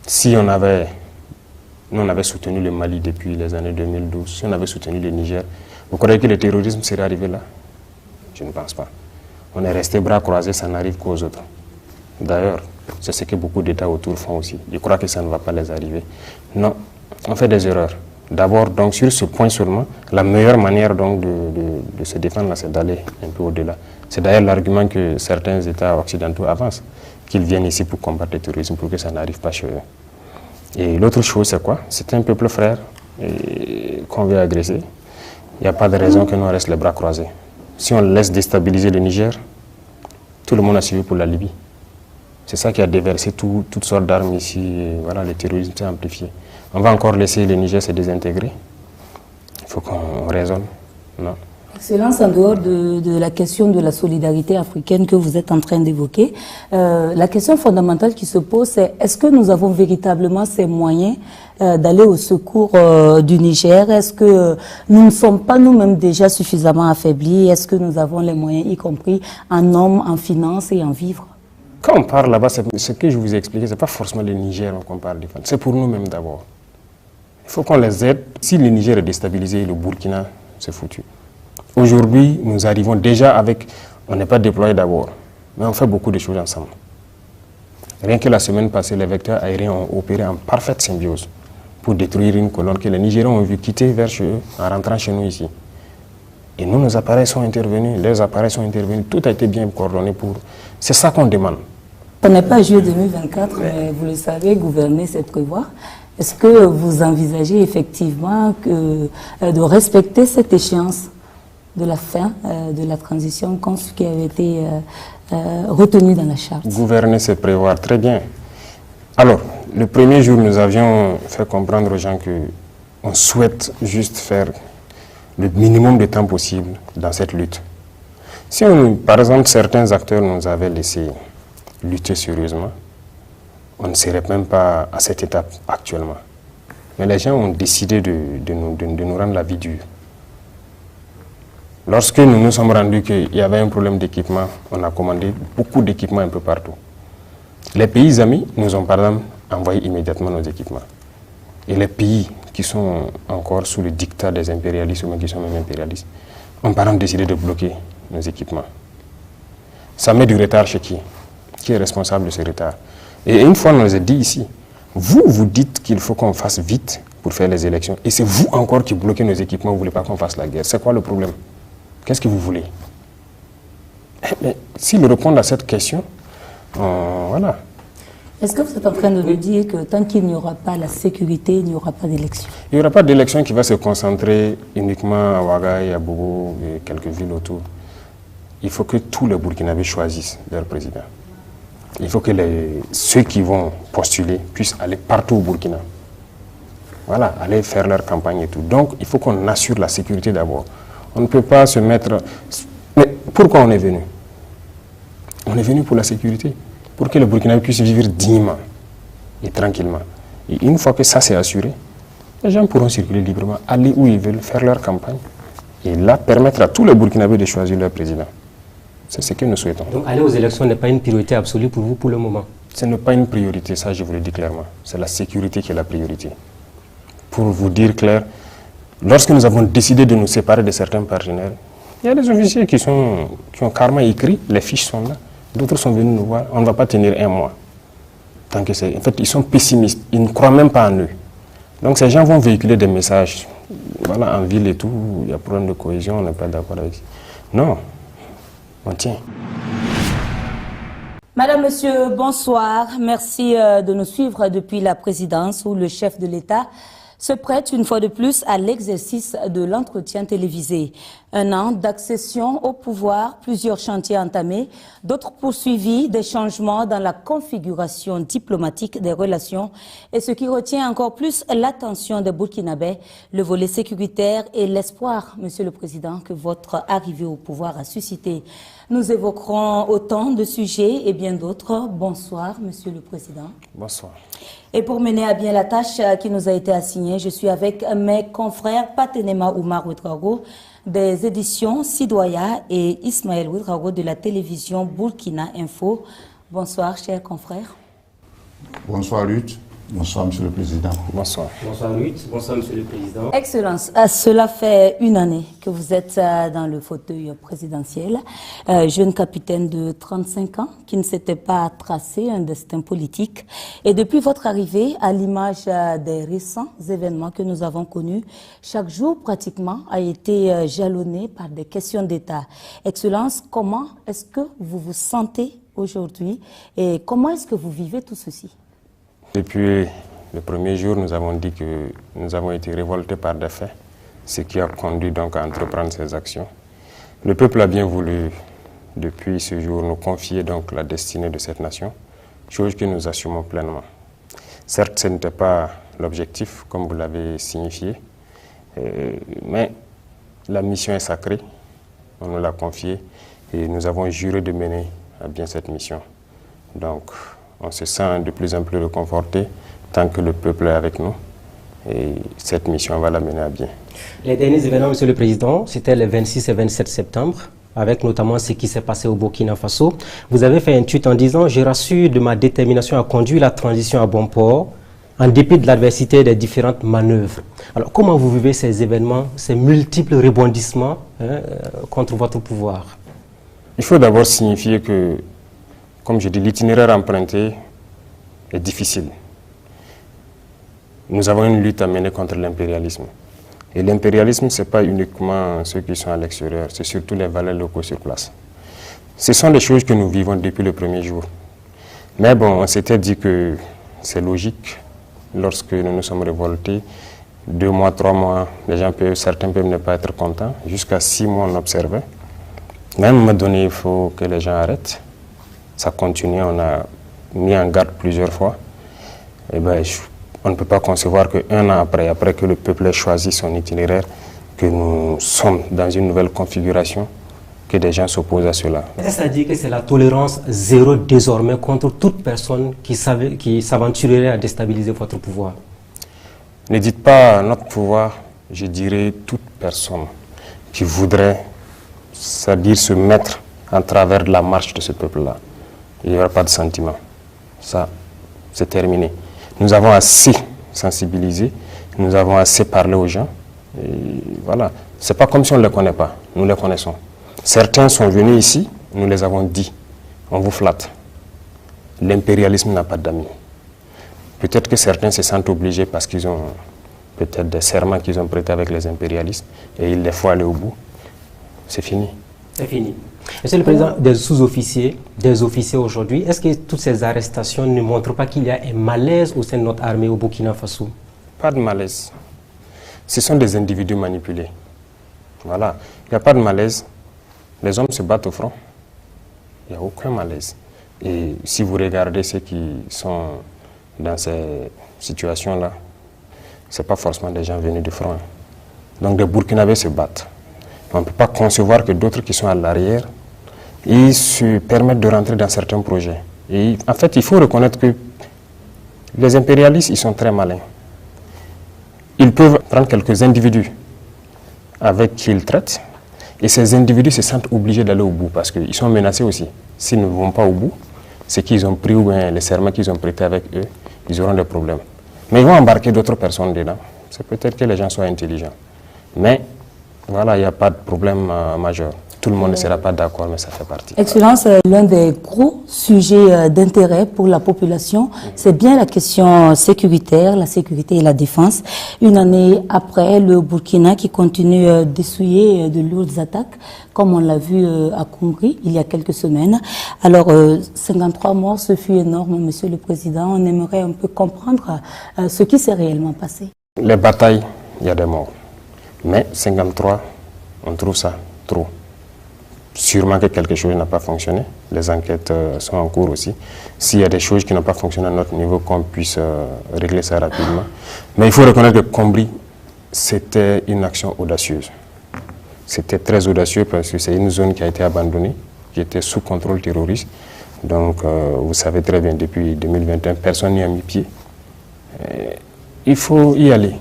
Si nous on avait soutenu le Mali depuis les années 2012, si on avait soutenu le Niger, vous croyez que le terrorisme serait arrivé là? Je ne pense pas. On est resté bras croisés, ça n'arrive qu'aux autres. D'ailleurs, c'est ce que beaucoup d'États autour font aussi. Je crois que ça ne va pas les arriver. Non, on fait des erreurs. D'abord, donc sur ce point seulement, la meilleure manière donc de se défendre, c'est d'aller un peu au-delà. C'est d'ailleurs l'argument que certains États occidentaux avancent, qu'ils viennent ici pour combattre le terrorisme, pour que ça n'arrive pas chez eux. Et l'autre chose, c'est quoi? C'est un peuple frère qu'on veut agresser. Il n'y a pas de raison que nous restent les bras croisés. Si on laisse déstabiliser le Niger, tout le monde a suivi pour la Libye. C'est ça qui a déversé toutes sortes d'armes ici. Et voilà, le terrorisme s'est amplifié. On va encore laisser le Niger se désintégrer? Il faut qu'on raisonne. Non. Excellence, en dehors de la question de la solidarité africaine que vous êtes en train d'évoquer, la question fondamentale qui se pose, c'est est-ce que nous avons véritablement ces moyens d'aller au secours du Niger? Est-ce que nous ne sommes pas nous-mêmes déjà suffisamment affaiblis? Est-ce que nous avons les moyens, y compris en hommes, en finances et en vivres? Quand on parle là-bas, ce que je vous ai expliqué, ce n'est pas forcément le Niger qu'on parle de. C'est pour nous-mêmes d'abord. Il faut qu'on les aide. Si le Niger est déstabilisé, le Burkina, c'est foutu. Aujourd'hui, nous arrivons déjà avec... On n'est pas déployé d'abord, mais on fait beaucoup de choses ensemble. Rien que la semaine passée, les vecteurs aériens ont opéré en parfaite symbiose pour détruire une colonne que les Nigériens ont vu quitter vers chez eux en rentrant chez nous ici. Et nous, nos appareils sont intervenus, leurs appareils sont intervenus, tout a été bien coordonné pour... C'est ça qu'on demande. On n'est pas juillet 2024, mais vous le savez, gouverner, c'est prévoir. Est-ce que vous envisagez effectivement de respecter cette échéance de la fin de la transition qui avait été retenue dans la charte? Gouverner, c'est prévoir, très bien. Alors, le premier jour, nous avions fait comprendre aux gens qu'on souhaite juste faire le minimum de temps possible dans cette lutte. Si, par exemple, certains acteurs nous avaient laissé lutter sérieusement, on ne serait même pas à cette étape actuellement. Mais les gens ont décidé de nous rendre la vie dure. Lorsque nous nous sommes rendus qu'il y avait un problème d'équipement, on a commandé beaucoup d'équipements un peu partout. Les pays amis nous ont par exemple envoyé immédiatement nos équipements. Et les pays qui sont encore sous le dictat des impérialistes, ou qui sont même impérialistes, ont par exemple décidé de bloquer nos équipements. Ça met du retard chez qui? Qui est responsable de ce retard? Et une fois, on nous a dit ici, vous dites qu'il faut qu'on fasse vite pour faire les élections, et c'est vous encore qui bloquez nos équipements, vous ne voulez pas qu'on fasse la guerre. C'est quoi le problème? Qu'est-ce que vous voulez? S'ils répondent à cette question, voilà. Est-ce que vous êtes en train de nous dire que tant qu'il n'y aura pas la sécurité, il n'y aura pas d'élection? Il n'y aura pas d'élection qui va se concentrer uniquement à Ouagaï, à Bobo et quelques villes autour. Il faut que tous les Burkinabés choisissent leur président. Il faut que ceux qui vont postuler puissent aller partout au Burkina. Voilà, aller faire leur campagne et tout. Donc, il faut qu'on assure la sécurité d'abord. On ne peut pas se mettre... Mais pourquoi on est venu? On est venu pour la sécurité, pour que les Burkinabés puissent vivre dignement et tranquillement. Et une fois que ça c'est assuré, les gens pourront circuler librement, aller où ils veulent, faire leur campagne. Et là, permettre à tous les Burkinabés de choisir leur président. C'est ce que nous souhaitons. Donc aller aux élections n'est pas une priorité absolue pour vous pour le moment? Ce n'est pas une priorité, ça je vous le dis clairement. C'est la sécurité qui est la priorité. Pour vous dire clair, lorsque nous avons décidé de nous séparer de certains partenaires, il y a des officiers qui ont carrément écrit, les fiches sont là. D'autres sont venus nous voir, on ne va pas tenir un mois. Tant que en fait, ils sont pessimistes, ils ne croient même pas en eux. Donc ces gens vont véhiculer des messages. Voilà, en ville et tout, il y a problème de cohésion, on n'est pas d'accord avec ça. Non, on tient. Madame, Monsieur, bonsoir. Merci de nous suivre depuis la présidence où le chef de l'État se prête une fois de plus à l'exercice de l'entretien télévisé. Un an d'accession au pouvoir, plusieurs chantiers entamés, d'autres poursuivis, des changements dans la configuration diplomatique des relations et ce qui retient encore plus l'attention des Burkinabés, le volet sécuritaire et l'espoir, Monsieur le Président, que votre arrivée au pouvoir a suscité. Nous évoquerons autant de sujets et bien d'autres. Bonsoir, Monsieur le Président. Bonsoir. Et pour mener à bien la tâche qui nous a été assignée, je suis avec mes confrères Patenema Oumar Ouedraogo des éditions Sidoya et Ismaël Ouedraogo de la télévision Burkina Info. Bonsoir, chers confrères. Bonsoir, Ruth. Bonsoir, Monsieur le Président. Bonsoir. Bonsoir Ruth, bonsoir Monsieur le Président. Excellence, cela fait une année que vous êtes dans le fauteuil présidentiel. Jeune capitaine de 35 ans qui ne s'était pas tracé un destin politique. Et depuis votre arrivée, à l'image des récents événements que nous avons connus, chaque jour pratiquement a été jalonné par des questions d'État. Excellence, comment est-ce que vous vous sentez aujourd'hui et comment est-ce que vous vivez tout ceci? Depuis le premier jour, nous avons dit que nous avons été révoltés par des faits, ce qui a conduit donc à entreprendre ces actions. Le peuple a bien voulu, depuis ce jour, nous confier donc la destinée de cette nation, chose que nous assumons pleinement. Certes, ce n'était pas l'objectif, comme vous l'avez signifié, mais la mission est sacrée, on nous l'a confiée et nous avons juré de mener à bien cette mission. Donc, on se sent de plus en plus réconforté tant que le peuple est avec nous et cette mission, on va la mener à bien. Les derniers événements, Monsieur le Président, c'était les 26 et 27 septembre, avec notamment ce qui s'est passé au Burkina Faso. Vous avez fait un tweet en disant « Je rassure de ma détermination à conduire la transition à bon port, en dépit de l'adversité des différentes manœuvres. » Alors, comment vous vivez ces événements, ces multiples rebondissements contre votre pouvoir? Il faut d'abord signifier que, comme je dis, l'itinéraire emprunté est difficile. Nous avons une lutte à mener contre l'impérialisme. Et l'impérialisme, ce n'est pas uniquement ceux qui sont à l'extérieur, c'est surtout les valeurs locaux sur place. Ce sont des choses que nous vivons depuis le premier jour. Mais bon, on s'était dit que c'est logique. Lorsque nous nous sommes révoltés, 2 mois, 3 mois, certains peuvent ne pas être contents. Jusqu'à 6 mois, on observait. Mais à un moment donné, il faut que les gens arrêtent. Ça continue, on a mis en garde plusieurs fois. Et ben, on ne peut pas concevoir qu'un an après que le peuple ait choisi son itinéraire, que nous sommes dans une nouvelle configuration, que des gens s'opposent à cela. C'est-à-dire que c'est la tolérance zéro désormais contre toute personne qui s'aventurerait à déstabiliser votre pouvoir? Ne dites pas notre pouvoir, je dirais toute personne qui voudrait, c'est-à-dire se mettre en travers de la marche de ce peuple-là. Il n'y aura pas de sentiment. Ça, c'est terminé. Nous avons assez sensibilisé, nous avons assez parlé aux gens. Et voilà. Ce n'est pas comme si on ne les connaît pas, nous les connaissons. Certains sont venus ici, nous les avons dit, on vous flatte. L'impérialisme n'a pas d'amis. Peut-être que certains se sentent obligés parce qu'ils ont peut-être des serments qu'ils ont prêtés avec les impérialistes et il les faut aller au bout. C'est fini. C'est fini. Monsieur le Président, des sous-officiers, des officiers aujourd'hui, est-ce que toutes ces arrestations ne montrent pas qu'il y a un malaise au sein de notre armée au Burkina Faso? Pas de malaise. Ce sont des individus manipulés. Voilà. Il n'y a pas de malaise. Les hommes se battent au front. Il n'y a aucun malaise. Et si vous regardez ceux qui sont dans ces situations-là, ce n'est pas forcément des gens venus du front. Donc des Burkinabés se battent. On ne peut pas concevoir que d'autres qui sont à l'arrière, ils se permettent de rentrer dans certains projets. Et en fait, il faut reconnaître que les impérialistes, ils sont très malins. Ils peuvent prendre quelques individus avec qui ils traitent, et ces individus se sentent obligés d'aller au bout parce qu'ils sont menacés aussi. S'ils ne vont pas au bout, c'est qu'ils ont pris ou bien les serments qu'ils ont prêtés avec eux, ils auront des problèmes. Mais ils vont embarquer d'autres personnes dedans. C'est peut-être que les gens soient intelligents. Mais voilà, il n'y a pas de problème majeur. Tout le monde ne sera pas d'accord, mais ça fait partie. Excellence, l'un des gros sujets d'intérêt pour la population, c'est bien la question sécuritaire, la sécurité et la défense. Une année après, le Burkina qui continue d'essuyer de lourdes attaques, comme on l'a vu à Conakry il y a quelques semaines. Alors, 53 morts, ce fut énorme, Monsieur le Président. On aimerait un peu comprendre ce qui s'est réellement passé. Les batailles, il y a des morts. Mais 53, on trouve ça trop. Sûrement que quelque chose n'a pas fonctionné. Les enquêtes sont en cours aussi. S'il y a des choses qui n'ont pas fonctionné à notre niveau, qu'on puisse régler ça rapidement. Mais il faut reconnaître que Combri, c'était une action audacieuse. C'était très audacieux parce que c'est une zone qui a été abandonnée, qui était sous contrôle terroriste. Donc, vous savez très bien, depuis 2021, personne n'y a mis pied. Il faut y aller.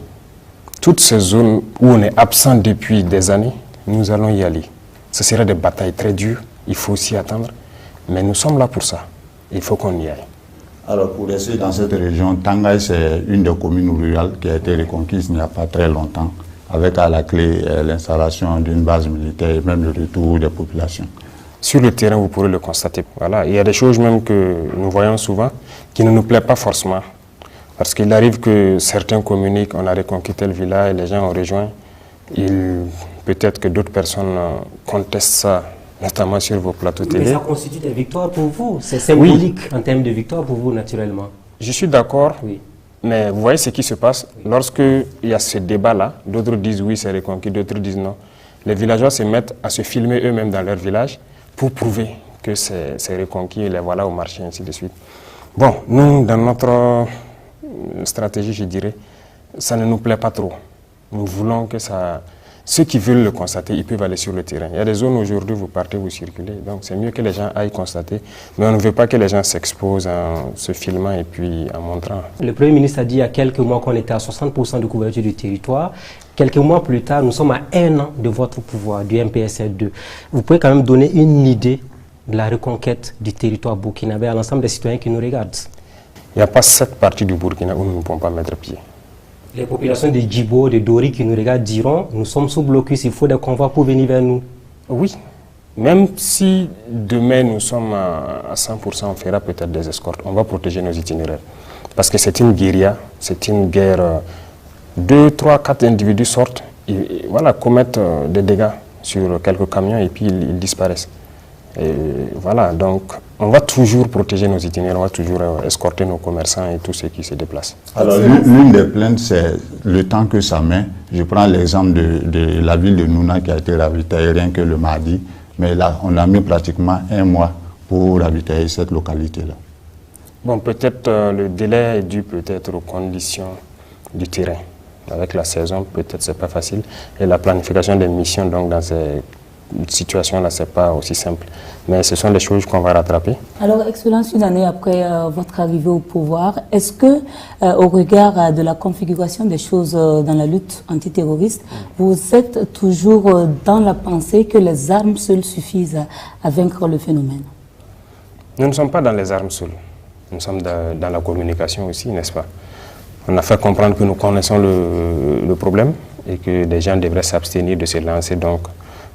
Toutes ces zones où on est absent depuis des années, nous allons y aller. Ce sera des batailles très dures, il faut s'y attendre, mais nous sommes là pour ça. Il faut qu'on y aille. Alors, pour rester dans cette région, Tangay, c'est une des communes rurales qui a été reconquise il n'y a pas très longtemps, avec à la clé l'installation d'une base militaire et même le retour des populations. Sur le terrain, vous pourrez le constater. Voilà. Il y a des choses même que nous voyons souvent qui ne nous plaisent pas forcément. Parce qu'il arrive que certains communiquent, on a reconquis tel village, les gens ont rejoint. Peut-être que d'autres personnes contestent ça, notamment sur vos plateaux télé. Mais ça constitue des victoires pour vous. C'est symbolique en termes de victoire pour vous, naturellement. Je suis d'accord, oui. Mais vous voyez ce qui se passe lorsqu'il y a ce débat-là. D'autres disent oui, c'est reconquis, d'autres disent non. Les villageois se mettent à se filmer eux-mêmes dans leur village pour prouver que c'est reconquis et les voilà au marché, ainsi de suite. Bon, nous, dans notre stratégie, je dirais, ça ne nous plaît pas trop. Nous voulons que ça... Ceux qui veulent le constater, ils peuvent aller sur le terrain. Il y a des zones aujourd'hui, vous partez, vous circulez. Donc c'est mieux que les gens aillent constater. Mais on ne veut pas que les gens s'exposent en se filmant et puis en montrant. Le Premier ministre a dit il y a quelques mois qu'on était à 60% de couverture du territoire. Quelques mois plus tard, nous sommes à 1 an de votre pouvoir, du MPSR2. Vous pouvez quand même donner une idée de la reconquête du territoire burkinabé à l'ensemble des citoyens qui nous regardent. Il n'y a pas cette partie du Burkina où nous ne pouvons pas mettre pied. Les populations de Djibo, de Dori qui nous regardent diront, nous sommes sous blocus, il faut des convois pour venir vers nous. Oui, même si demain nous sommes à 100%, on fera peut-être des escortes, on va protéger nos itinéraires. Parce que c'est une guérilla, c'est une guerre. 2, 3, 4 individus sortent, et voilà, commettent des dégâts sur quelques camions et puis ils disparaissent. Et voilà, donc on va toujours protéger nos itinéraires, on va toujours escorter nos commerçants et tous ceux qui se déplacent. Alors l'une des plaintes, c'est le temps que ça met. Je prends l'exemple de la ville de Nouna qui a été ravitaillée rien que le mardi, mais là on a mis pratiquement 1 mois pour ravitailler cette localité-là. Bon, peut-être le délai est dû peut-être aux conditions du terrain. Avec la saison, peut-être c'est pas facile. Et la planification des missions, donc dans ces situation-là, ce n'est pas aussi simple. Mais ce sont des choses qu'on va rattraper. Alors, Excellence, une année après votre arrivée au pouvoir, est-ce que, au regard de la configuration des choses dans la lutte antiterroriste, vous êtes toujours dans la pensée que les armes seules suffisent à vaincre le phénomène? Nous ne sommes pas dans les armes seules. Nous sommes dans la communication aussi, n'est-ce pas? On a fait comprendre que nous connaissons le problème et que les gens devraient s'abstenir de se lancer donc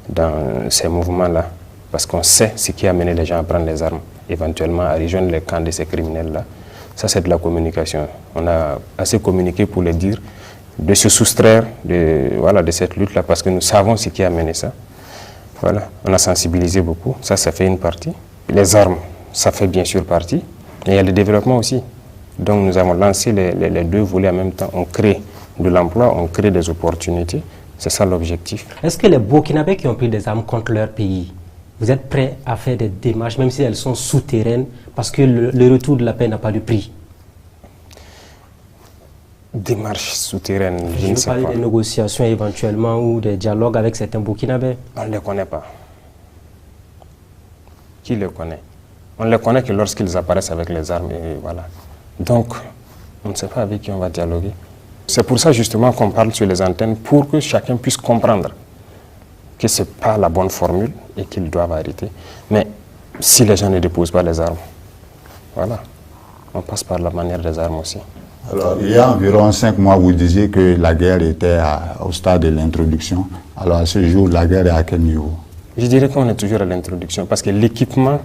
dans ces mouvements-là, parce qu'on sait ce qui a amené les gens à prendre les armes, éventuellement à rejoindre les camps de ces criminels-là. Ça, c'est de la communication. On a assez communiqué pour les dire, de se soustraire de cette lutte-là, parce que nous savons ce qui a amené ça. Voilà, on a sensibilisé beaucoup, ça fait une partie. Les armes, ça fait bien sûr partie, et il y a le développement aussi. Donc nous avons lancé les deux volets en même temps. On crée de l'emploi, on crée des opportunités. C'est ça l'objectif. Est-ce que les Burkinabés qui ont pris des armes contre leur pays, vous êtes prêts à faire des démarches, même si elles sont souterraines, parce que le retour de la paix n'a pas de prix? Démarches souterraines, je ne sais pas. Des négociations éventuellement ou des dialogues avec certains Burkinabés? On ne les connaît pas. Qui les connaît? On ne les connaît que lorsqu'ils apparaissent avec les armes et voilà. Donc, on ne sait pas avec qui on va dialoguer. C'est pour ça justement qu'on parle sur les antennes, pour que chacun puisse comprendre que ce n'est pas la bonne formule et qu'ils doivent arrêter. Mais si les gens ne déposent pas les armes, voilà, on passe par la manière des armes aussi. Alors, il y a environ 5 mois, vous disiez que la guerre était au stade de l'introduction. Alors, à ce jour, la guerre est à quel niveau? Je dirais qu'on est toujours à l'introduction, parce que l'équipement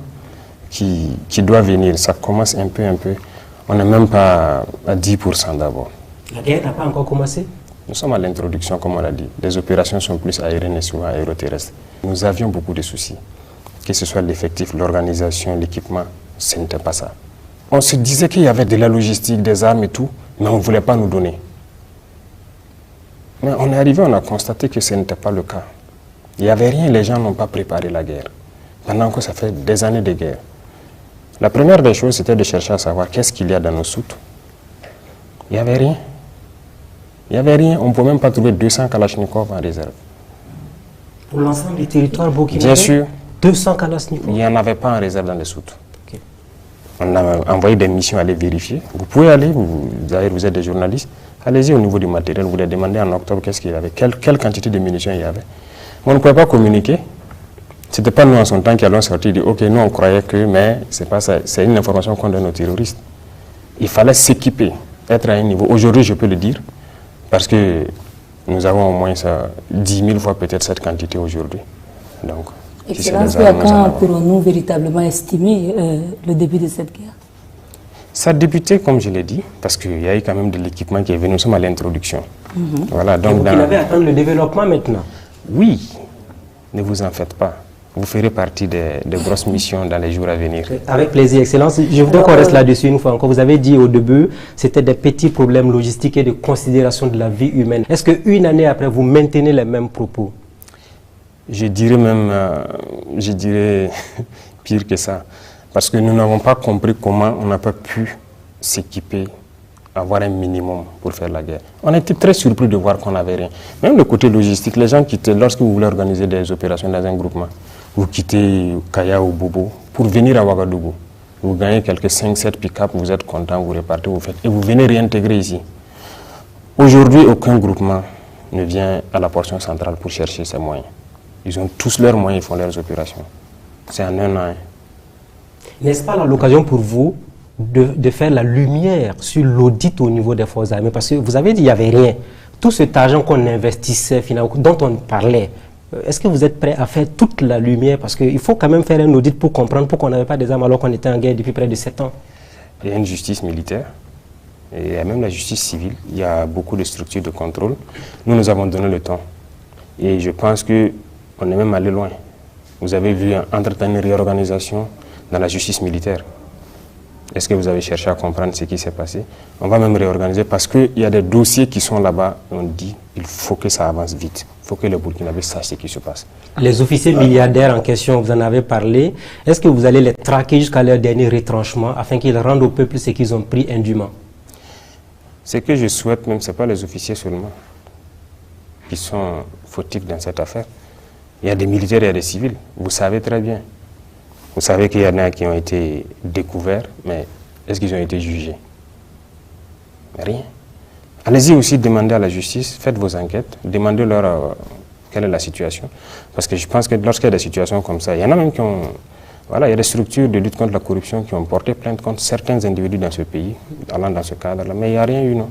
qui doit venir, ça commence un peu. On n'est même pas à 10% d'abord. La guerre n'a pas encore commencé? Nous sommes à l'introduction, comme on l'a dit. Les opérations sont plus aériennes et souvent aéroterrestres. Nous avions beaucoup de soucis. Que ce soit l'effectif, l'organisation, l'équipement, ce n'était pas ça. On se disait qu'il y avait de la logistique, des armes et tout, mais on ne voulait pas nous donner. Mais on est arrivé, on a constaté que ce n'était pas le cas. Il n'y avait rien, les gens n'ont pas préparé la guerre. Pendant que ça fait des années de guerre. La première des choses, c'était de chercher à savoir qu'est-ce qu'il y a dans nos soutes. Il n'y avait rien. Il n'y avait rien. On ne peut même pas trouver 200 Kalachnikov en réserve. Pour l'ensemble du territoire burkinabé? Bien sûr. 200 Kalachnikov? Il n'y en avait pas en réserve dans les soutes. Okay. On a envoyé des missions à aller vérifier. Vous pouvez aller, d'ailleurs vous êtes des journalistes, allez-y au niveau du matériel, vous les demandez en octobre qu'est-ce qu'il y avait, quelle quantité de munitions il y avait. On ne pouvait pas communiquer. Ce n'était pas nous en son temps qui allons sortir et dire ok, nous on croyait que, mais c'est pas ça, c'est une information qu'on donne aux terroristes. Il fallait s'équiper, être à un niveau. Aujourd'hui, je peux le dire, parce que nous avons au moins 10 000 fois peut-être cette quantité aujourd'hui. Donc, Excellence, à quand pourrons-nous véritablement estimer le début de cette guerre? Ça a débuté, comme je l'ai dit, parce qu'il y a eu quand même de l'équipement qui est venu. Nous sommes à l'introduction. Voilà, donc vous avez attendu le développement maintenant? Oui, ne vous en faites pas. Vous ferez partie des grosses missions dans les jours à venir. Avec plaisir, Excellence. Je voudrais qu'on reste là-dessus une fois encore. Vous avez dit au début, c'était des petits problèmes logistiques et de considération de la vie humaine. Est-ce qu'une année après, vous maintenez les mêmes propos? Je dirais même, pire que ça. Parce que nous n'avons pas compris comment on n'a pas pu s'équiper, avoir un minimum pour faire la guerre. On était très surpris de voir qu'on n'avait rien. Même le côté logistique, les gens quittaient, lorsque vous voulez organiser des opérations dans un groupement, vous quittez Kaya ou Bobo pour venir à Ouagadougou. Vous gagnez quelques 5-7 pick-up, vous êtes content, vous repartez, vous faites, et vous venez réintégrer ici. Aujourd'hui, aucun groupement ne vient à la portion centrale pour chercher ses moyens. Ils ont tous leurs moyens, ils font leurs opérations. C'est en un an. N'est-ce pas l'occasion pour vous de faire la lumière sur l'audit au niveau des forces armées? Parce que vous avez dit qu'il n'y avait rien. Tout cet argent qu'on investissait, finalement, dont on parlait, est-ce que vous êtes prêt à faire toute la lumière? Parce qu'il faut quand même faire un audit pour comprendre pourquoi on n'avait pas des armes alors qu'on était en guerre depuis près de 7 ans. Il y a une justice militaire, et il y a même la justice civile. Il y a beaucoup de structures de contrôle. Nous avons donné le temps. Et je pense qu'on est même allé loin. Vous avez vu entretenir une réorganisation dans la justice militaire. Est-ce que vous avez cherché à comprendre ce qui s'est passé? On va même réorganiser parce qu'il y a des dossiers qui sont là-bas. On dit qu'il faut que ça avance vite. Il faut que les Burkinabés sachent ce qui se passe. Les officiers milliardaires en question, vous en avez parlé. Est-ce que vous allez les traquer jusqu'à leur dernier retranchement afin qu'ils rendent au peuple ce qu'ils ont pris indûment? Ce que je souhaite même, ce n'est pas les officiers seulement qui sont fautifs dans cette affaire. Il y a des militaires et il y a des civils. Vous savez très bien. Vous savez qu'il y en a qui ont été découverts, mais est-ce qu'ils ont été jugés? Rien. Allez-y aussi demander à la justice, faites vos enquêtes, demandez-leur quelle est la situation. Parce que je pense que lorsqu'il y a des situations comme ça, il y en a même qui ont... Voilà, il y a des structures de lutte contre la corruption qui ont porté plainte contre certains individus dans ce pays, allant dans ce cadre-là, mais il n'y a rien eu, non.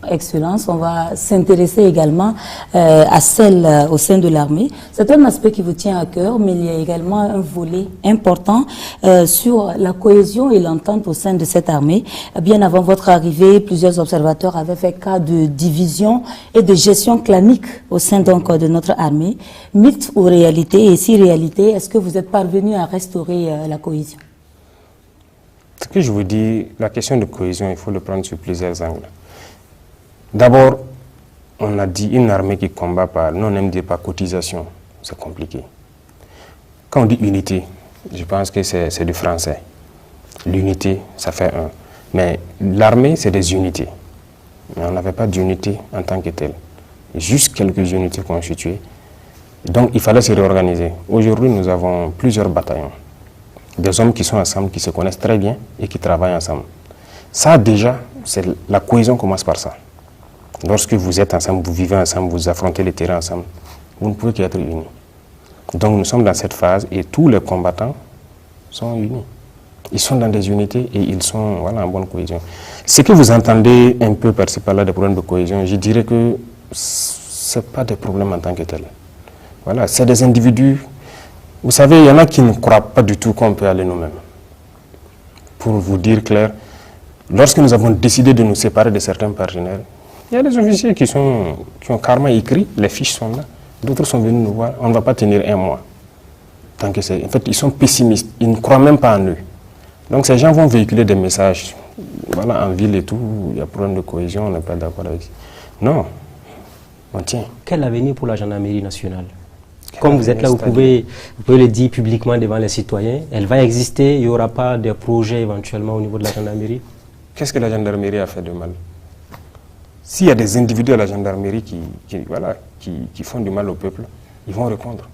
Excellence, on va s'intéresser également à celle au sein de l'armée. C'est un aspect qui vous tient à cœur, mais il y a également un volet important sur la cohésion et l'entente au sein de cette armée. Bien avant votre arrivée, plusieurs observateurs avaient fait cas de division et de gestion clanique au sein donc de notre armée. Mythe ou réalité? Et si réalité, est-ce que vous êtes parvenu à restaurer la cohésion? Ce que je vous dis, la question de cohésion, il faut le prendre sur plusieurs angles. D'abord, on a dit une armée qui combat par, nous on aime dire par cotisation, c'est compliqué. Quand on dit unité, je pense que c'est du français. L'unité, ça fait un. Mais l'armée, c'est des unités. Mais on n'avait pas d'unité en tant que telle. Juste quelques unités constituées. Donc il fallait se réorganiser. Aujourd'hui, nous avons plusieurs bataillons. Des hommes qui sont ensemble, qui se connaissent très bien et qui travaillent ensemble. Ça déjà, la cohésion commence par ça. Lorsque vous êtes ensemble, vous vivez ensemble, vous affrontez les terrains ensemble, vous ne pouvez qu'être unis. Donc nous sommes dans cette phase et tous les combattants sont unis. Ils sont dans des unités et ils sont en bonne cohésion. Ce que vous entendez un peu par-ci par-là des problèmes de cohésion, je dirais que ce n'est pas des problèmes en tant que tels. Voilà, c'est des individus. Vous savez, il y en a qui ne croient pas du tout qu'on peut aller nous-mêmes. Pour vous dire clair, lorsque nous avons décidé de nous séparer de certains partenaires, il y a des officiers qui ont carrément écrit, les fiches sont là, d'autres sont venus nous voir, on ne va pas tenir un mois. Tant que en fait, ils sont pessimistes, ils ne croient même pas en eux. Donc ces gens vont véhiculer des messages, en ville et tout, il y a problème de cohésion, on n'est pas d'accord avec ça. Non, on tient. Quel avenir pour la gendarmerie nationale? Comme vous êtes là, vous pouvez le dire publiquement devant les citoyens, elle va exister, il n'y aura pas de projet éventuellement au niveau de la gendarmerie? Qu'est-ce que la gendarmerie a fait de mal? S'il y a des individus à la gendarmerie qui font du mal au peuple, ils vont répondre.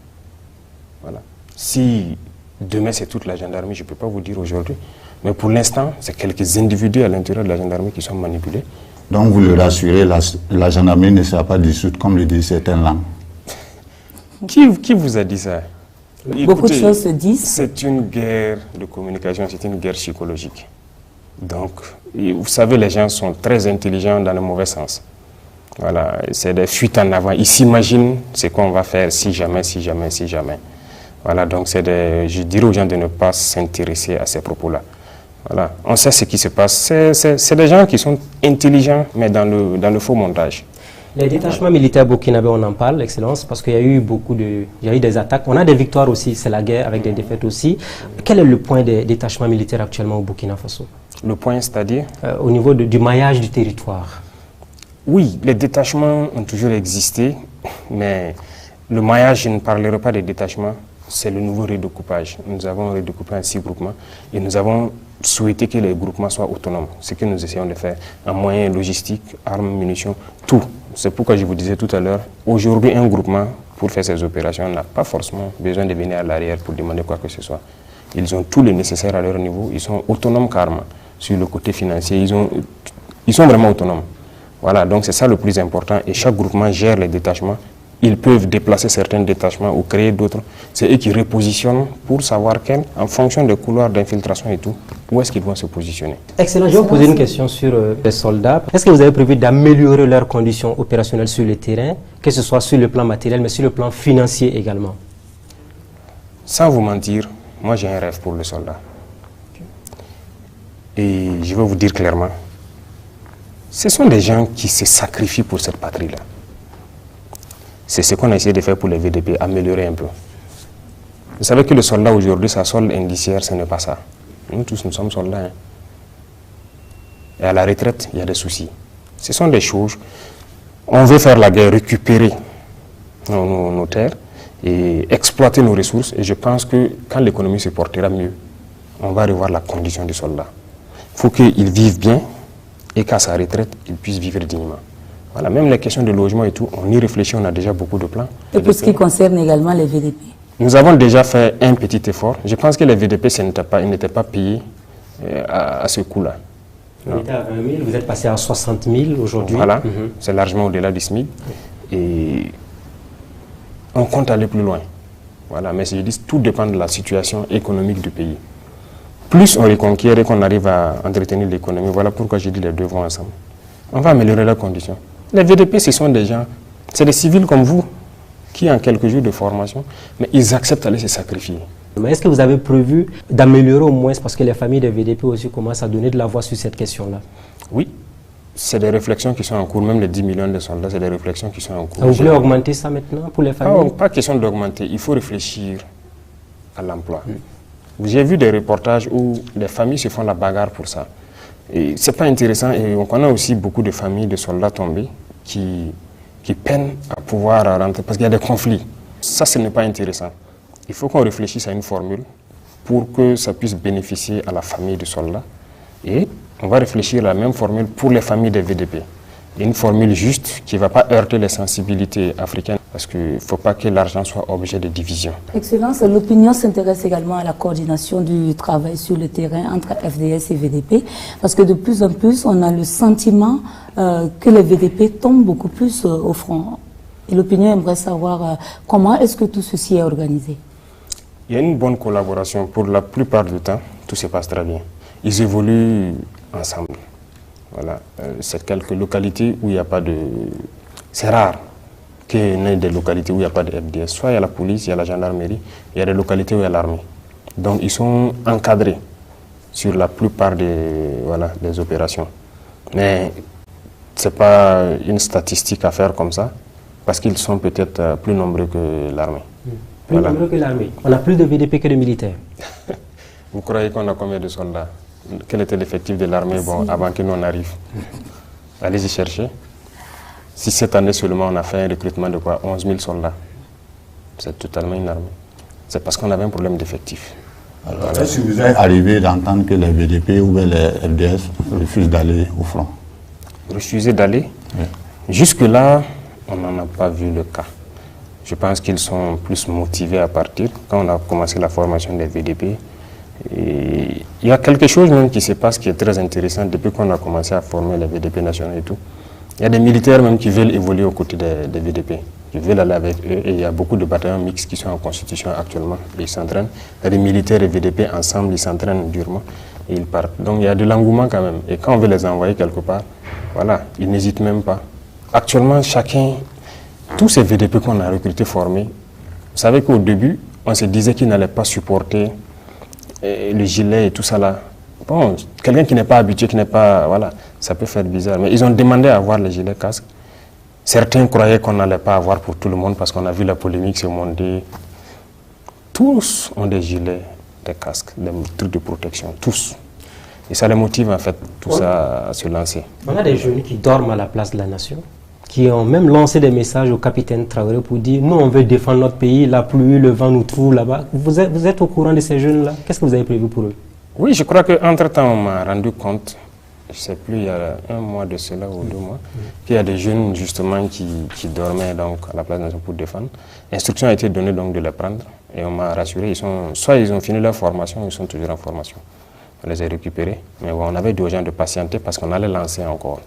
Voilà. Si demain c'est toute la gendarmerie, je ne peux pas vous dire aujourd'hui, mais pour l'instant, c'est quelques individus à l'intérieur de la gendarmerie qui sont manipulés. Donc vous le rassurez, la gendarmerie ne sera pas dissoute comme le disent certaines langues. Qui vous a dit ça? Beaucoup de choses se disent. C'est une guerre de communication, c'est une guerre psychologique. Donc, vous savez, les gens sont très intelligents dans le mauvais sens. Voilà, c'est des fuites en avant. Ils s'imaginent ce qu'on va faire si jamais, si jamais, si jamais. Voilà, donc je dirais aux gens de ne pas s'intéresser à ces propos-là. Voilà, on sait ce qui se passe. C'est des gens qui sont intelligents, mais dans le faux montage. Les détachements militaires burkinabés, on en parle, Excellence, parce qu'il y a eu il y a eu des attaques. On a des victoires aussi, c'est la guerre avec des défaites aussi. Quel est le point des détachements militaires actuellement au Burkina Faso? Le point, c'est-à-dire au niveau du maillage du territoire. Oui, les détachements ont toujours existé, mais le maillage, je ne parlerai pas des détachements, c'est le nouveau redécoupage. Nous avons redécoupé en 6 groupements et nous avons souhaité que les groupements soient autonomes, ce que nous essayons de faire en moyens logistiques, armes, munitions, tout. C'est pourquoi je vous disais tout à l'heure, aujourd'hui un groupement pour faire ces opérations n'a pas forcément besoin de venir à l'arrière pour demander quoi que ce soit. Ils ont tout le nécessaire à leur niveau, ils sont autonomes carrément. Sur le côté financier, ils sont vraiment autonomes. Voilà, donc c'est ça le plus important et chaque groupement gère les détachements. Ils peuvent déplacer certains détachements ou créer d'autres. C'est eux qui repositionnent pour savoir en fonction des couloirs d'infiltration et tout, où est-ce qu'ils vont se positionner. Excellent. Je vais vous poser une question sur les soldats. Est-ce que vous avez prévu d'améliorer leurs conditions opérationnelles sur le terrain, que ce soit sur le plan matériel, mais sur le plan financier également? Sans vous mentir, moi j'ai un rêve pour le soldat. Et je vais vous dire clairement, ce sont des gens qui se sacrifient pour cette patrie-là. C'est ce qu'on a essayé de faire pour les VDP, améliorer un peu. Vous savez que le soldat aujourd'hui, sa solde indiciaire, ce n'est pas ça. Nous tous, nous sommes soldats. Hein. Et à la retraite, il y a des soucis. Ce sont des choses. On veut faire la guerre, récupérer nos terres et exploiter nos ressources. Et je pense que quand l'économie se portera mieux, on va revoir la condition du soldat. Il faut qu'il vive bien et qu'à sa retraite, il puisse vivre dignement. Voilà, même les questions de logement et tout, on y réfléchit, on a déjà beaucoup de plans. Et pour ce qui concerne également les VDP? Nous avons déjà fait un petit effort. Je pense que les VDP n'étaient pas payés à ce coût-là. Vous étiez à 20 000, vous êtes passé à 60 000 aujourd'hui. Voilà, c'est largement au-delà du SMIC. Et on compte aller plus loin. Voilà, mais je dis, tout dépend de la situation économique du pays. Plus on reconquiert et qu'on arrive à entretenir l'économie, voilà pourquoi je dis les deux vont ensemble. On va améliorer leurs conditions. Les VDP, ce sont des gens, c'est des civils comme vous, qui ont quelques jours de formation, mais ils acceptent d'aller se sacrifier. Mais est-ce que vous avez prévu d'améliorer au moins, parce que les familles des VDP aussi commencent à donner de la voix sur cette question-là? Oui, c'est des réflexions qui sont en cours, même les 10 millions de soldats, c'est des réflexions qui sont en cours. Vous voulez augmenter ça maintenant pour les familles? Pas question d'augmenter, il faut réfléchir à l'emploi. J'ai vu des reportages où les familles se font la bagarre pour ça. Et c'est pas intéressant et on connaît aussi beaucoup de familles de soldats tombés qui peinent à pouvoir rentrer parce qu'il y a des conflits. Ça, ce n'est pas intéressant. Il faut qu'on réfléchisse à une formule pour que ça puisse bénéficier à la famille du soldat. Et on va réfléchir à la même formule pour les familles des VDP. Une formule juste qui ne va pas heurter les sensibilités africaines parce qu'il ne faut pas que l'argent soit objet de division. Excellence, l'opinion s'intéresse également à la coordination du travail sur le terrain entre FDS et VDP parce que de plus en plus, on a le sentiment que les VDP tombent beaucoup plus au front. Et l'opinion aimerait savoir comment est-ce que tout ceci est organisé. Il y a une bonne collaboration. Pour la plupart du temps, tout se passe très bien. Ils évoluent ensemble. Voilà. C'est quelques localités où il n'y a pas de... C'est rare qu'il y ait des localités où il n'y a pas de FDS. Soit il y a la police, il y a la gendarmerie, il y a des localités où il y a l'armée. Donc ils sont encadrés sur la plupart des opérations. Mais ce n'est pas une statistique à faire comme ça, parce qu'ils sont peut-être plus nombreux que l'armée. Plus nombreux que l'armée. On a plus de VDP que de militaires. Vous croyez qu'on a combien de soldats? Quel était l'effectif de l'armée avant que nous on arrive? Allez-y chercher. Si cette année seulement on a fait un recrutement de quoi? 11 000 soldats. C'est totalement une armée. C'est parce qu'on avait un problème d'effectif. Alors, est-ce que vous êtes arrivé d'entendre que les VDP ou les FDS refusent d'aller au front? Refuser d'aller? Oui. Jusque-là, on n'en a pas vu le cas. Je pense qu'ils sont plus motivés à partir. Quand on a commencé la formation des VDP, et il y a quelque chose même qui se passe qui est très intéressant depuis qu'on a commencé à former les VDP nationaux et tout. Il y a des militaires même qui veulent évoluer aux côtés des VDP, qui veulent aller avec eux. Et il y a beaucoup de bataillons mixtes qui sont en constitution actuellement. Ils s'entraînent. Il y a des militaires et VDP ensemble, ils s'entraînent durement. et ils partent. Donc il y a de l'engouement quand même. Et quand on veut les envoyer quelque part, voilà, ils n'hésitent même pas. Actuellement, tous ces VDP qu'on a recrutés, formés, vous savez qu'au début, on se disait qu'ils n'allaient pas supporter le gilet et tout ça là. Bon, quelqu'un qui n'est pas habitué, qui n'est pas, voilà, ça peut faire bizarre. Mais ils ont demandé à avoir les gilets casques. Certains croyaient qu'on n'allait pas avoir pour tout le monde parce qu'on a vu la polémique se monter. Tous ont des gilets, des casques, des trucs de protection, tous. Et ça les motive en fait, tout ça à se lancer. On a des jeunes qui dorment à la place de la nation, qui ont même lancé des messages au capitaine Traoré pour dire « Nous, on veut défendre notre pays, la pluie, le vent nous trouve là-bas ». Vous êtes au courant de ces jeunes-là? Qu'est-ce que vous avez prévu pour eux? Oui, je crois qu'entre-temps, on m'a rendu compte, je ne sais plus, il y a 1 mois de cela ou 2 mois, qu'il y a des jeunes justement qui dormaient donc, à la place de la nation pour défendre. L'instruction a été donnée donc de les prendre et on m'a rassuré, soit ils ont fini leur formation, ou ils sont toujours en formation. On les a récupérés, mais bon, on avait dit aux gens de patienter parce qu'on allait lancer encore.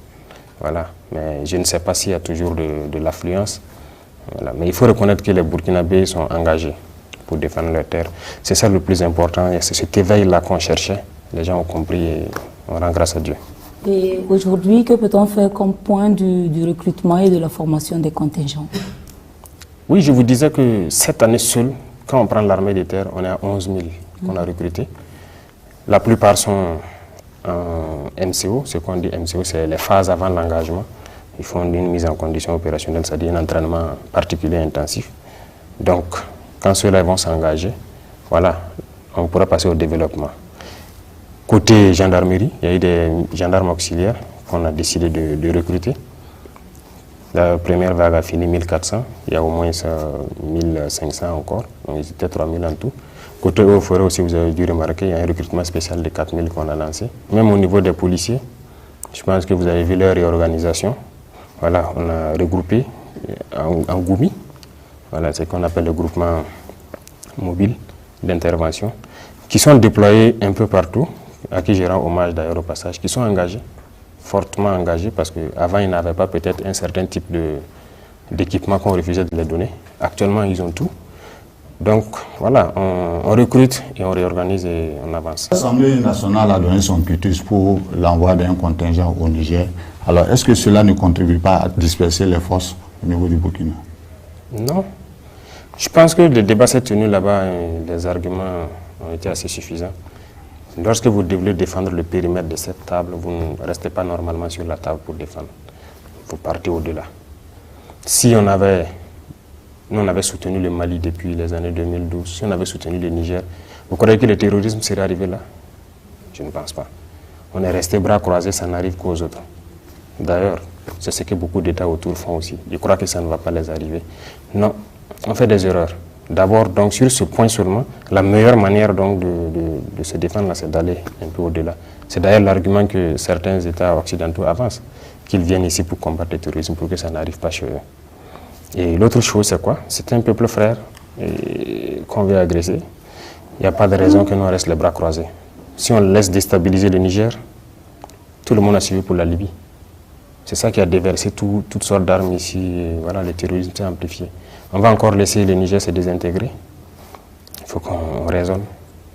Voilà. Mais je ne sais pas s'il y a toujours de l'affluence. Voilà. Mais il faut reconnaître que les Burkinabés sont engagés pour défendre leur terre. C'est ça le plus important. C'est cet éveil-là qu'on cherchait. Les gens ont compris et on rend grâce à Dieu. Et aujourd'hui, que peut-on faire comme point du recrutement et de la formation des contingents? Oui, je vous disais que cette année seule, quand on prend l'armée des terres, on est à 11 000 qu'on a recrutés. La plupart sont en MCO. Ce qu'on dit MCO, c'est les phases avant l'engagement. Ils font une mise en condition opérationnelle, c'est-à-dire un entraînement particulier intensif. Donc, quand ceux-là vont s'engager, voilà, on pourra passer au développement. Côté gendarmerie, il y a eu des gendarmes auxiliaires qu'on a décidé de recruter. La première vague a fini 1400, il y a au moins 1500 encore, donc ils étaient 3000 en tout. Côté eaux forêt aussi, vous avez dû remarquer, il y a un recrutement spécial de 4000 qu'on a lancé. Même au niveau des policiers, je pense que vous avez vu leur réorganisation. Voilà, on a regroupé en Goumi. Voilà, c'est ce qu'on appelle le groupement mobile d'intervention, qui sont déployés un peu partout, à qui je rends hommage d'ailleurs au passage, qui sont engagés, fortement engagés, parce qu'avant ils n'avaient pas peut-être un certain type d'équipement qu'on refusait de les donner. Actuellement, ils ont tout. Donc voilà, on recrute et on réorganise et on avance. L'Assemblée nationale a donné son quitus pour l'envoi d'un contingent au Niger. Alors est-ce que cela ne contribue pas à disperser les forces au niveau du Burkina? Non. Je pense que le débat s'est tenu là-bas et les arguments ont été assez suffisants. Lorsque vous devez défendre le périmètre de cette table, vous ne restez pas normalement sur la table pour défendre. Vous partez au-delà. Si nous, on avait soutenu le Mali depuis les années 2012, si on avait soutenu le Niger, vous croyez que le terrorisme serait arrivé là? Je ne pense pas. On est resté bras croisés, ça n'arrive qu'aux autres. D'ailleurs, c'est ce que beaucoup d'États autour font aussi. Je crois que ça ne va pas les arriver. Non, on fait des erreurs. D'abord, donc sur ce point seulement, la meilleure manière donc de se défendre, c'est d'aller un peu au-delà. C'est d'ailleurs l'argument que certains États occidentaux avancent, qu'ils viennent ici pour combattre le terrorisme, pour que ça n'arrive pas chez eux. Et l'autre chose, c'est quoi? C'est un peuple frère qu'on veut agresser. Il n'y a pas de raison que nous restent les bras croisés. Si on laisse déstabiliser le Niger, tout le monde a suivi pour la Libye. C'est ça qui a déversé toutes sortes d'armes ici. Et voilà, le terrorisme s'est amplifié. On va encore laisser le Niger se désintégrer. Il faut qu'on raisonne.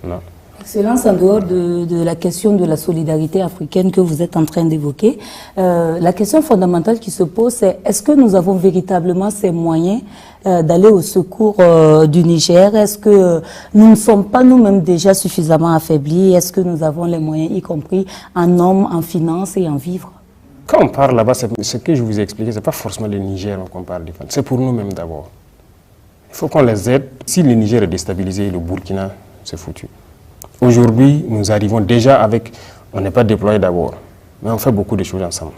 Non. Excellence, en dehors de la question de la solidarité africaine que vous êtes en train d'évoquer, la question fondamentale qui se pose, c'est est-ce que nous avons véritablement ces moyens d'aller au secours du Niger? Est-ce que nous ne sommes pas nous-mêmes déjà suffisamment affaiblis? Est-ce que nous avons les moyens, y compris en hommes, en finances et en vivres? Quand on parle là-bas, ce que je vous ai expliqué, ce n'est pas forcément le Niger qu'on parle de. C'est pour nous-mêmes d'abord. Il faut qu'on les aide. Si le Niger est déstabilisé, le Burkina, c'est foutu. Aujourd'hui, nous arrivons déjà avec... On n'est pas déployé d'abord, mais on fait beaucoup de choses ensemble.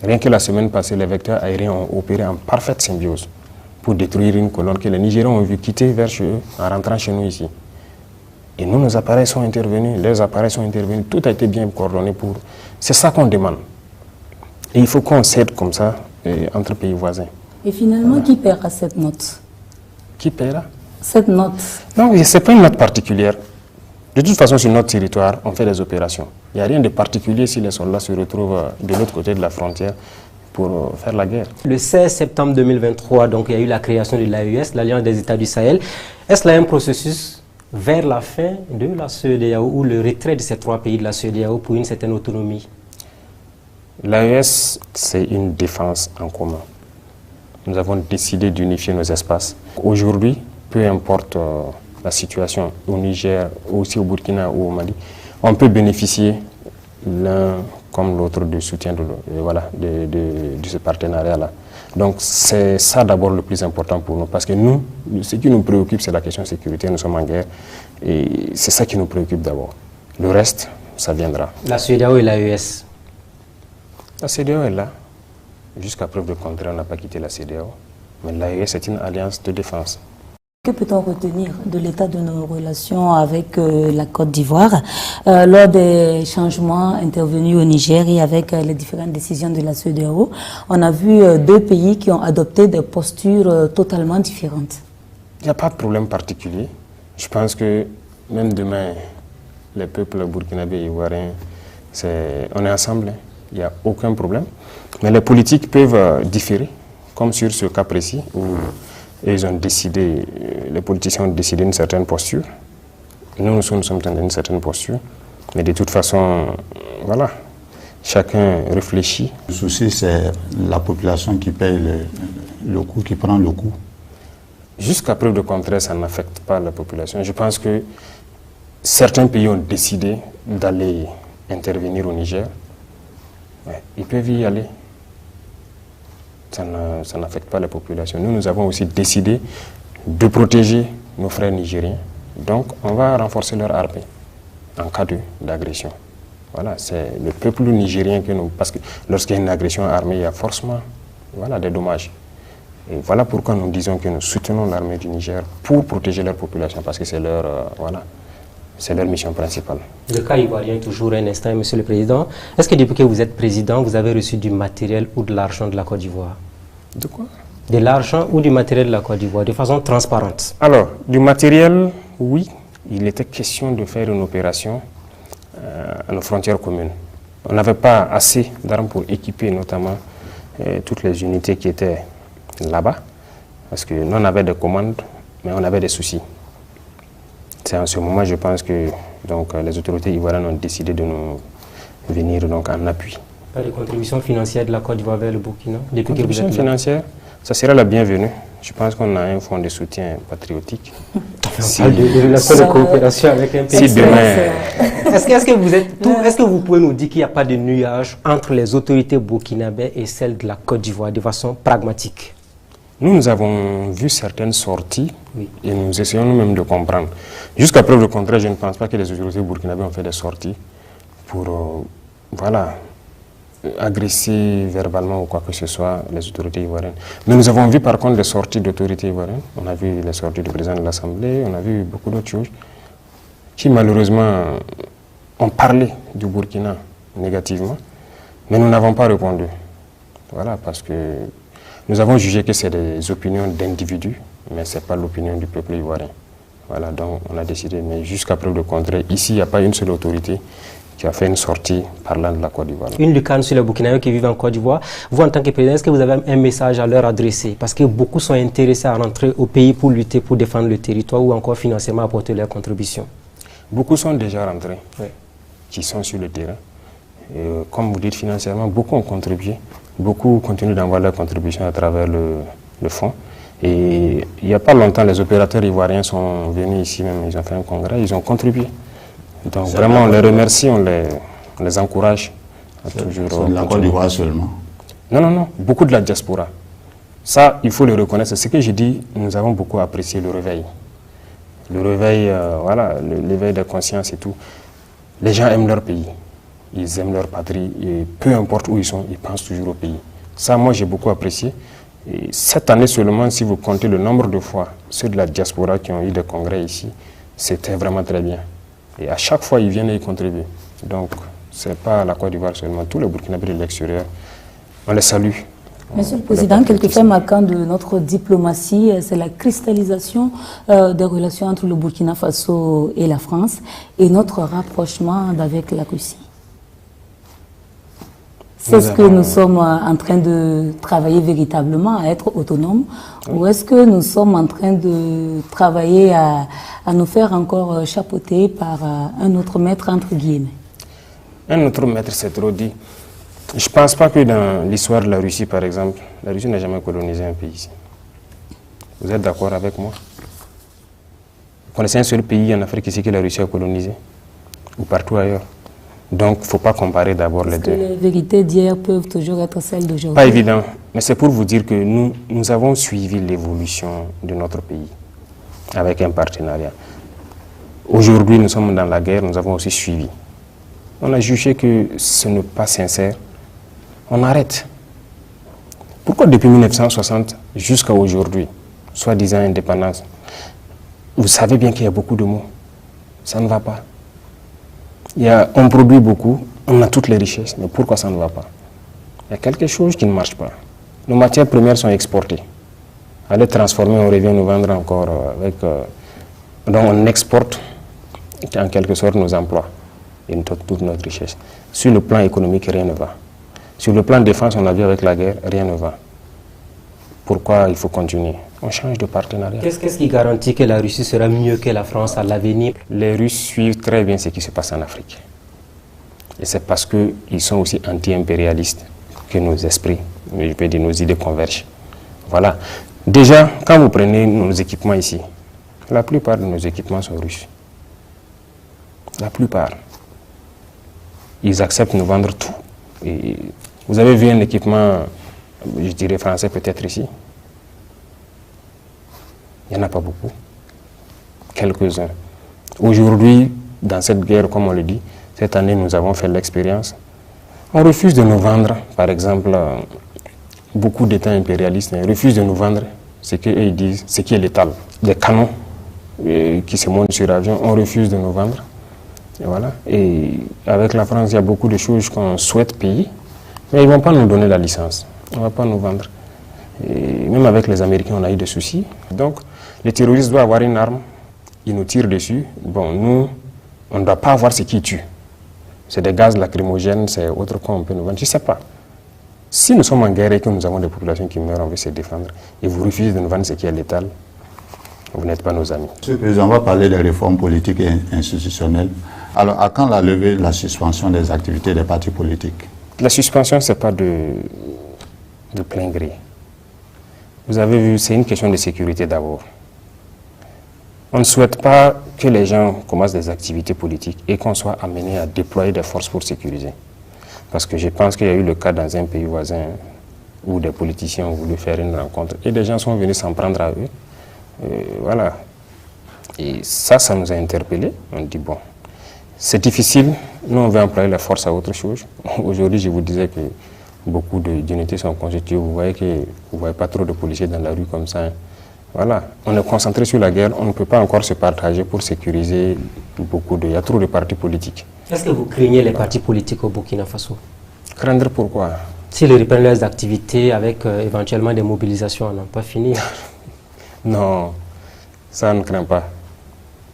Rien que la semaine passée, les vecteurs aériens ont opéré en parfaite symbiose pour détruire une colonne que les Nigériens ont vu quitter vers chez eux en rentrant chez nous ici. Et nous, nos appareils sont intervenus, leurs appareils sont intervenus, tout a été bien coordonné pour... C'est ça qu'on demande. Et il faut qu'on s'aide comme ça entre pays voisins. Et finalement, qui paiera cette note? Qui paiera? Cette note? Non, ce n'est pas une note particulière. De toute façon, sur notre territoire, on fait des opérations. Il n'y a rien de particulier si les soldats se retrouvent de l'autre côté de la frontière pour faire la guerre. Le 16 septembre 2023, donc, il y a eu la création de l'AES, l'Alliance des États du Sahel. Est-ce là un processus vers la fin de la CEDEAO ou le retrait de ces 3 pays de la CEDEAO pour une certaine autonomie? L'AES, c'est une défense en commun. Nous avons décidé d'unifier nos espaces. Aujourd'hui, peu importe la situation au Niger, aussi au Burkina ou au Mali, on peut bénéficier l'un comme l'autre du soutien de ce partenariat-là. Donc c'est ça d'abord le plus important pour nous, parce que nous, ce qui nous préoccupe, c'est la question de sécurité, nous sommes en guerre, et c'est ça qui nous préoccupe d'abord. Le reste, ça viendra. La CEDEAO et l'AES? La CEDEAO est là. Jusqu'à preuve de contraire, on n'a pas quitté la CEDEAO. Mais l'AES est une alliance de défense. Que peut-on retenir de l'état de nos relations avec la Côte d'Ivoire lors des changements intervenus au Niger et avec les différentes décisions de la CEDEAO? On a vu 2 pays qui ont adopté des postures totalement différentes. Il n'y a pas de problème particulier. Je pense que même demain, les peuples burkinabés et ivoiriens, on est ensemble. Il n'y a aucun problème. Mais les politiques peuvent différer, comme sur ce cas précis où ils ont décidé, les politiciens ont décidé une certaine posture. Nous sommes dans une certaine posture. Mais de toute façon, voilà, chacun réfléchit. Le souci, c'est la population qui paye le coût, qui prend le coût. Jusqu'à preuve de contraire, ça n'affecte pas la population. Je pense que certains pays ont décidé d'aller intervenir au Niger. Ouais, ils peuvent y aller. Ça n'affecte pas la population. Nous avons aussi décidé de protéger nos frères nigériens. Donc, on va renforcer leur armée en cas d'agression. Voilà, c'est le peuple nigérien que nous... Parce que lorsqu'il y a une agression armée, il y a forcément des dommages. Et voilà pourquoi nous disons que nous soutenons l'armée du Niger pour protéger leur population, parce que c'est leur, c'est leur mission principale. Le cas ivoirien, toujours un instant, Monsieur le Président. Est-ce que depuis que vous êtes président, vous avez reçu du matériel ou de l'argent de la Côte d'Ivoire? De quoi? De l'argent ou du matériel de la Côte d'Ivoire, de façon transparente? Alors, du matériel, oui. Il était question de faire une opération à nos frontières communes. On n'avait pas assez d'armes pour équiper notamment toutes les unités qui étaient là-bas, parce que nous on avait des commandes, mais on avait des soucis. C'est en ce moment, je pense que donc, les autorités ivoiriennes ont décidé de nous venir donc, en appui. Les contributions financières de la Côte d'Ivoire vers le Burkina? Les contributions financières, ça serait la bienvenue. Je pense qu'on a un fonds de soutien patriotique. On parle de relations de coopération avec un pays. Si demain... Est-ce que vous pouvez nous dire qu'il n'y a pas de nuage entre les autorités burkinabées et celles de la Côte d'Ivoire de façon pragmatique? Nous avons vu certaines sorties et nous essayons nous-mêmes de comprendre. Jusqu'à preuve de contraire, je ne pense pas que les autorités burkinabées ont fait des sorties pour agresser verbalement ou quoi que ce soit les autorités ivoiriennes. Mais nous avons vu par contre des sorties d'autorités ivoiriennes. On a vu les sorties du président de l'Assemblée, on a vu beaucoup d'autres choses qui malheureusement ont parlé du Burkina négativement, mais nous n'avons pas répondu. Voilà, parce que nous avons jugé que c'est des opinions d'individus, mais ce n'est pas l'opinion du peuple ivoirien. Voilà, donc on a décidé, mais jusqu'à preuve de contraire, ici, il n'y a pas une seule autorité qui a fait une sortie parlant de la Côte d'Ivoire. Une lucane sur les Burkinabés qui vivent en Côte d'Ivoire. Vous, en tant que président, est-ce que vous avez un message à leur adresser? Parce que beaucoup sont intéressés à rentrer au pays pour lutter, pour défendre le territoire ou encore financièrement apporter leur contribution. Beaucoup sont déjà rentrés, qui sont sur le terrain. Et, comme vous dites, financièrement, beaucoup ont contribué. Beaucoup continuent d'envoyer leur contribution à travers le fonds. Et il n'y a pas longtemps, les opérateurs ivoiriens sont venus ici même, ils ont fait un congrès, ils ont contribué. Donc vraiment, on les remercie, on les encourage à toujours... C'est de la Côte d'Ivoire seulement? Non, beaucoup de la diaspora. Ça, il faut le reconnaître. C'est ce que j'ai dit, nous avons beaucoup apprécié le réveil. Le réveil, l'éveil de conscience et tout. Les gens aiment leur pays, ils aiment leur patrie, et peu importe où ils sont, ils pensent toujours au pays. Ça, moi, j'ai beaucoup apprécié. Et cette année seulement, si vous comptez le nombre de fois, ceux de la diaspora qui ont eu des congrès ici, c'était vraiment très bien. Et à chaque fois, ils viennent et ils contribuent. Donc, ce n'est pas la Côte d'Ivoire seulement, tous les Burkinabés de l'extérieur, on les salue. Monsieur le Président, quelque fait marquant de notre diplomatie, c'est la cristallisation des relations entre le Burkina Faso et la France et notre rapprochement avec la Russie. Est-ce que nous sommes en train de travailler véritablement à être autonomes, ou est-ce que nous sommes en train de travailler à nous faire encore chapeauter par un autre maître, entre guillemets? Un autre maître, c'est trop dit. Je ne pense pas que dans l'histoire de la Russie, par exemple, la Russie n'a jamais colonisé un pays ici. Vous êtes d'accord avec moi? Vous connaissez un seul pays en Afrique ici que la Russie a colonisé? Ou partout ailleurs? Donc, il ne faut pas comparer d'abord les deux. Les vérités d'hier peuvent toujours être celles d'aujourd'hui. Pas évident, mais c'est pour vous dire que nous avons suivi l'évolution de notre pays avec un partenariat. Aujourd'hui, nous sommes dans la guerre, nous avons aussi suivi. On a jugé que ce n'est pas sincère. On arrête. Pourquoi depuis 1960 jusqu'à aujourd'hui, soi-disant indépendance, vous savez bien qu'il y a beaucoup de mots. Ça ne va pas. On produit beaucoup, on a toutes les richesses, mais pourquoi ça ne va pas? Il y a quelque chose qui ne marche pas. Nos matières premières sont exportées. À les transformer, on revient nous vendre encore avec... donc on exporte en quelque sorte nos emplois et toute notre richesse. Sur le plan économique, rien ne va. Sur le plan de défense, on a vu avec la guerre, rien ne va. Pourquoi il faut continuer? On change de partenariat. Qu'est-ce qui garantit que la Russie sera mieux que la France à l'avenir? Les Russes suivent très bien ce qui se passe en Afrique. Et c'est parce qu'ils sont aussi anti-impérialistes que nos esprits, je peux dire nos idées convergent. Voilà. Déjà, quand vous prenez nos équipements ici, la plupart de nos équipements sont russes. La plupart. Ils acceptent de nous vendre tout. Et vous avez vu un équipement, je dirais français peut-être ici? Il n'y en a pas beaucoup. Quelques-uns. Aujourd'hui, dans cette guerre, comme on le dit, cette année, nous avons fait l'expérience. On refuse de nous vendre, par exemple, beaucoup d'États impérialistes refusent de nous vendre ce qu'ils disent, ce qui est létal. Des canons qui se montent sur avion, on refuse de nous vendre. Et voilà. Et avec la France, il y a beaucoup de choses qu'on souhaite payer, mais ils ne vont pas nous donner la licence. On ne va pas nous vendre. Et même avec les Américains, on a eu des soucis. Donc, les terroristes doivent avoir une arme, ils nous tirent dessus. Bon, nous, on ne doit pas avoir ce qui tue. C'est des gaz lacrymogènes, c'est autre qu'on peut nous vendre. Je ne sais pas. Si nous sommes en guerre et que nous avons des populations qui meurent, on veut se défendre, et vous refusez de nous vendre ce qui est létal, vous n'êtes pas nos amis. Monsieur le Président, on va parler des réformes politiques et institutionnelles. Alors, à quand la levée de la suspension des activités des partis politiques? La suspension, ce n'est pas de plein gré. Vous avez vu, c'est une question de sécurité d'abord. On ne souhaite pas que les gens commencent des activités politiques et qu'on soit amené à déployer des forces pour sécuriser. Parce que je pense qu'il y a eu le cas dans un pays voisin où des politiciens ont voulu faire une rencontre et des gens sont venus s'en prendre à eux. Voilà. Et ça nous a interpellés. On dit, bon, c'est difficile, nous on veut employer la force à autre chose. Aujourd'hui, je vous disais que beaucoup d'unités sont constituées. Vous voyez que vous voyez pas trop de policiers dans la rue comme ça. Voilà, on est concentré sur la guerre, on ne peut pas encore se partager pour sécuriser beaucoup de... Il y a trop de partis politiques. Est-ce que vous craignez les partis politiques au Burkina Faso? Craindre pourquoi? S'ils reprennent leurs activités avec éventuellement des mobilisations, on n'a pas fini. Non, ça ne craint pas.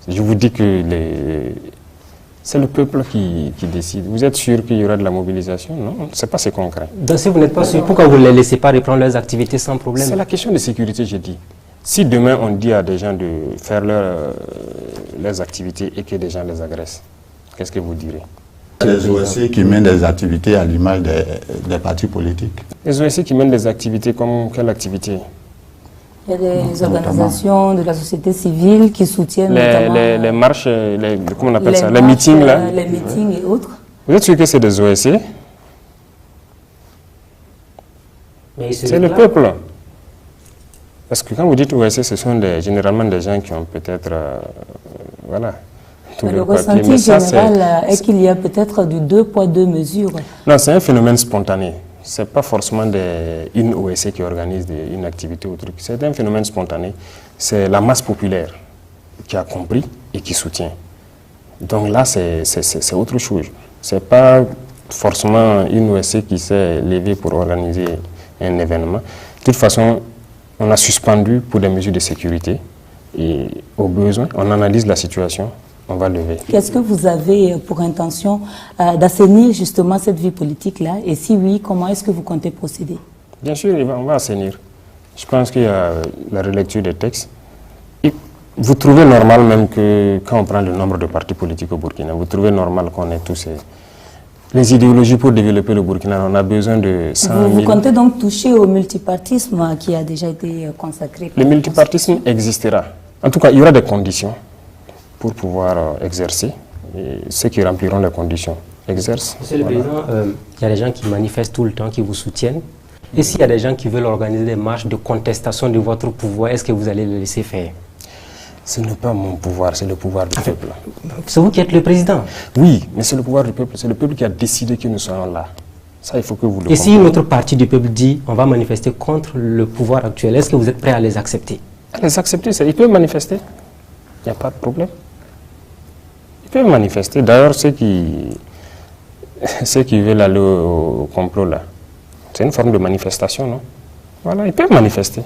Je vous dis que c'est le peuple qui décide. Vous êtes sûr qu'il y aura de la mobilisation? Non, ce n'est pas ce qu'on craint. Donc si vous n'êtes pas sûr, pourquoi vous ne les laissez pas reprendre leurs activités sans problème? C'est la question de sécurité, j'ai dit. Si demain on dit à des gens de faire leurs activités et que des gens les agressent, qu'est-ce que vous direz? Les OSC qui mènent des activités à l'image des partis politiques. Les OSC qui mènent des activités comme quelle activité? Il y a des organisations de la société civile qui soutiennent les marches, comment on appelle ça? Les meetings là? Les meetings et autres. Vous êtes sûr que c'est des OSC? C'est le peuple. Parce que quand vous dites OSC, ce sont généralement des gens qui ont peut-être... voilà. Le ressenti général est qu'il y a peut-être du 2 poids 2 mesures. Non, c'est un phénomène spontané. Ce n'est pas forcément une OSC qui organise une activité ou truc. C'est un phénomène spontané. C'est la masse populaire qui a compris et qui soutient. Donc là, c'est autre chose. Ce n'est pas forcément une OSC qui s'est levée pour organiser un événement. De toute façon, on a suspendu pour des mesures de sécurité et au besoin, on analyse la situation on va lever. Est-ce que vous avez pour intention d'assainir justement cette vie politique-là? Et si oui, comment est-ce que vous comptez procéder? Bien sûr, on va assainir. Je pense qu'il y a la relecture des textes. Et vous trouvez normal même que, quand on prend le nombre de partis politiques au Burkina, vous trouvez normal qu'on ait tous les idéologies pour développer le Burkina. On a besoin de 100 000... Vous comptez donc toucher au multipartisme qui a déjà été consacré? Le multipartisme existera. En tout cas, il y aura des conditions pour pouvoir exercer. Et ceux qui rempliront les conditions exercent. Monsieur le Président, il y a des gens qui manifestent tout le temps, qui vous soutiennent. Et s'il y a des gens qui veulent organiser des marches de contestation de votre pouvoir, est-ce que vous allez le laisser faire? Ce n'est pas mon pouvoir, c'est le pouvoir du peuple. C'est vous qui êtes le président. Oui, mais c'est le pouvoir du peuple. C'est le peuple qui a décidé que nous soyons là. Ça, il faut que vous le compreniez. Et si une autre partie du peuple dit on va manifester contre le pouvoir actuel, est-ce que vous êtes prêt à les accepter? À les accepter, ils peuvent manifester. Il n'y a pas de problème. Ils peuvent manifester. D'ailleurs, ceux qui veulent aller au complot, là, c'est une forme de manifestation, non? Voilà, ils peuvent manifester.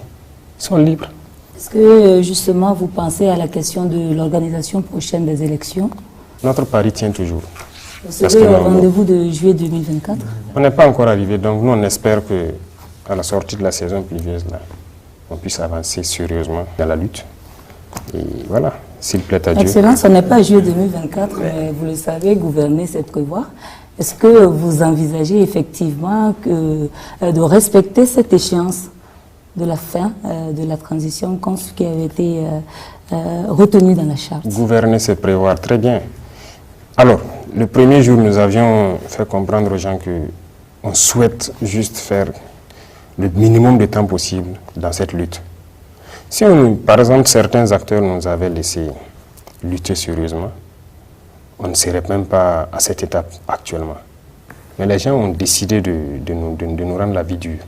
Ils sont libres. Est-ce que, justement, vous pensez à la question de l'organisation prochaine des élections? Notre pari tient toujours. C'est le rendez-vous de juillet 2024? On n'est pas encore arrivé, donc nous, on espère qu'à la sortie de la saison pluvieuse, là, on puisse avancer sérieusement dans la lutte. Et voilà, s'il plaît à Dieu. Excellence, ce n'est pas juillet 2024, mais vous le savez, gouverner, c'est prévoir. Est-ce que vous envisagez effectivement de respecter cette échéance de la fin de la transition comme ce qui avait été retenu dans la charte? Gouverner, c'est prévoir, très bien. Alors, le premier jour, nous avions fait comprendre aux gens qu'on souhaite juste faire le minimum de temps possible dans cette lutte. Si, par exemple, certains acteurs nous avaient laissé lutter sérieusement, on ne serait même pas à cette étape actuellement. Mais les gens ont décidé de nous rendre la vie dure.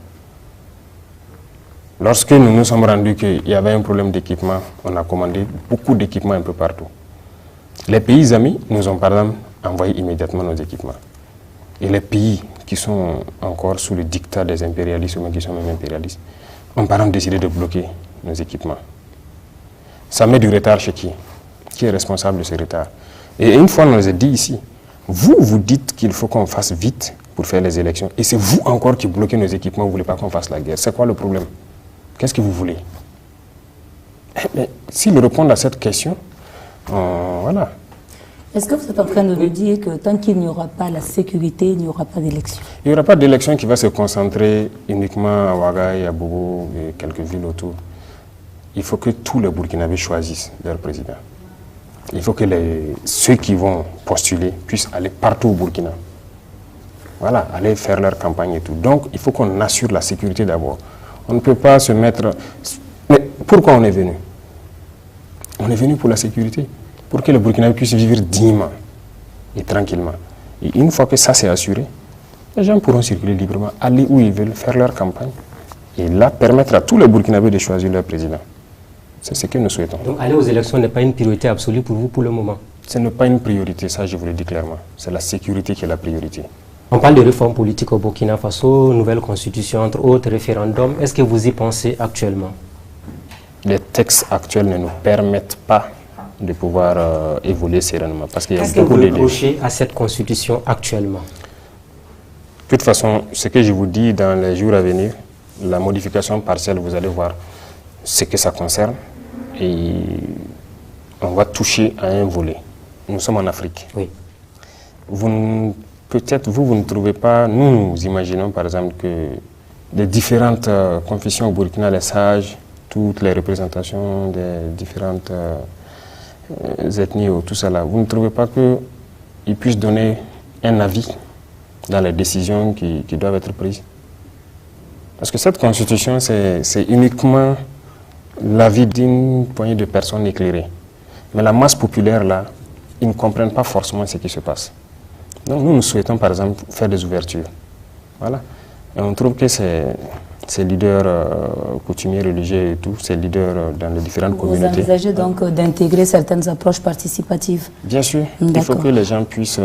Lorsque nous nous sommes rendus qu'il y avait un problème d'équipement, on a commandé beaucoup d'équipements un peu partout. Les pays amis nous ont par exemple envoyé immédiatement nos équipements. Et les pays qui sont encore sous le dictat des impérialistes, ou qui sont même impérialistes, ont par exemple décidé de bloquer nos équipements. Ça met du retard chez qui? Qui est responsable de ce retard? Et une fois, on nous a dit ici, vous dites qu'il faut qu'on fasse vite pour faire les élections, et c'est vous encore qui bloquez nos équipements, vous ne voulez pas qu'on fasse la guerre. C'est quoi le problème? Qu'est-ce que vous voulez? S'ils répondent à cette question, voilà. Est-ce que vous êtes en train de nous dire que tant qu'il n'y aura pas la sécurité, il n'y aura pas d'élection? Il n'y aura pas d'élection qui va se concentrer uniquement à Ouagaï, à Bobo et quelques villes autour. Il faut que tous les Burkinabés choisissent leur président. Il faut que ceux qui vont postuler puissent aller partout au Burkina. Voilà, aller faire leur campagne et tout. Donc, il faut qu'on assure la sécurité d'abord. On ne peut pas se mettre... Mais pourquoi on est venu? On est venu pour la sécurité, pour que les Burkinabés puissent vivre dignement et tranquillement. Et une fois que ça c'est assuré, les gens pourront circuler librement, aller où ils veulent, faire leur campagne. Et là, permettre à tous les Burkinabés de choisir leur président. C'est ce que nous souhaitons. Donc aller aux élections n'est pas une priorité absolue pour vous pour le moment? Ce n'est pas une priorité, ça je vous le dis clairement. C'est la sécurité qui est la priorité. On parle de réforme politique au Burkina Faso, nouvelle constitution, entre autres, référendum. Est-ce que vous y pensez actuellement? Les textes actuels ne nous permettent pas de pouvoir évoluer sereinement. Parce qu'il y a Qu'est-ce que vous reprochez à cette constitution actuellement? De toute façon, ce que je vous dis dans les jours à venir, la modification partielle, vous allez voir ce que ça concerne. Et on va toucher à un volet. Nous sommes en Afrique. Oui. Peut-être vous ne trouvez pas, nous imaginons par exemple que les différentes confessions au Burkina, les sages, toutes les représentations des différentes ethnies ou tout ça là, vous ne trouvez pas qu'ils puissent donner un avis dans les décisions qui doivent être prises? Parce que cette constitution, c'est uniquement l'avis d'une poignée de personnes éclairées. Mais la masse populaire là, ils ne comprennent pas forcément ce qui se passe. Donc nous souhaitons par exemple faire des ouvertures. Voilà. Et on trouve que ces leaders coutumiers, religieux et tout, ces leaders dans les différentes communautés. Vous envisagez donc d'intégrer certaines approches participatives? Bien sûr. Il faut que les gens puissent,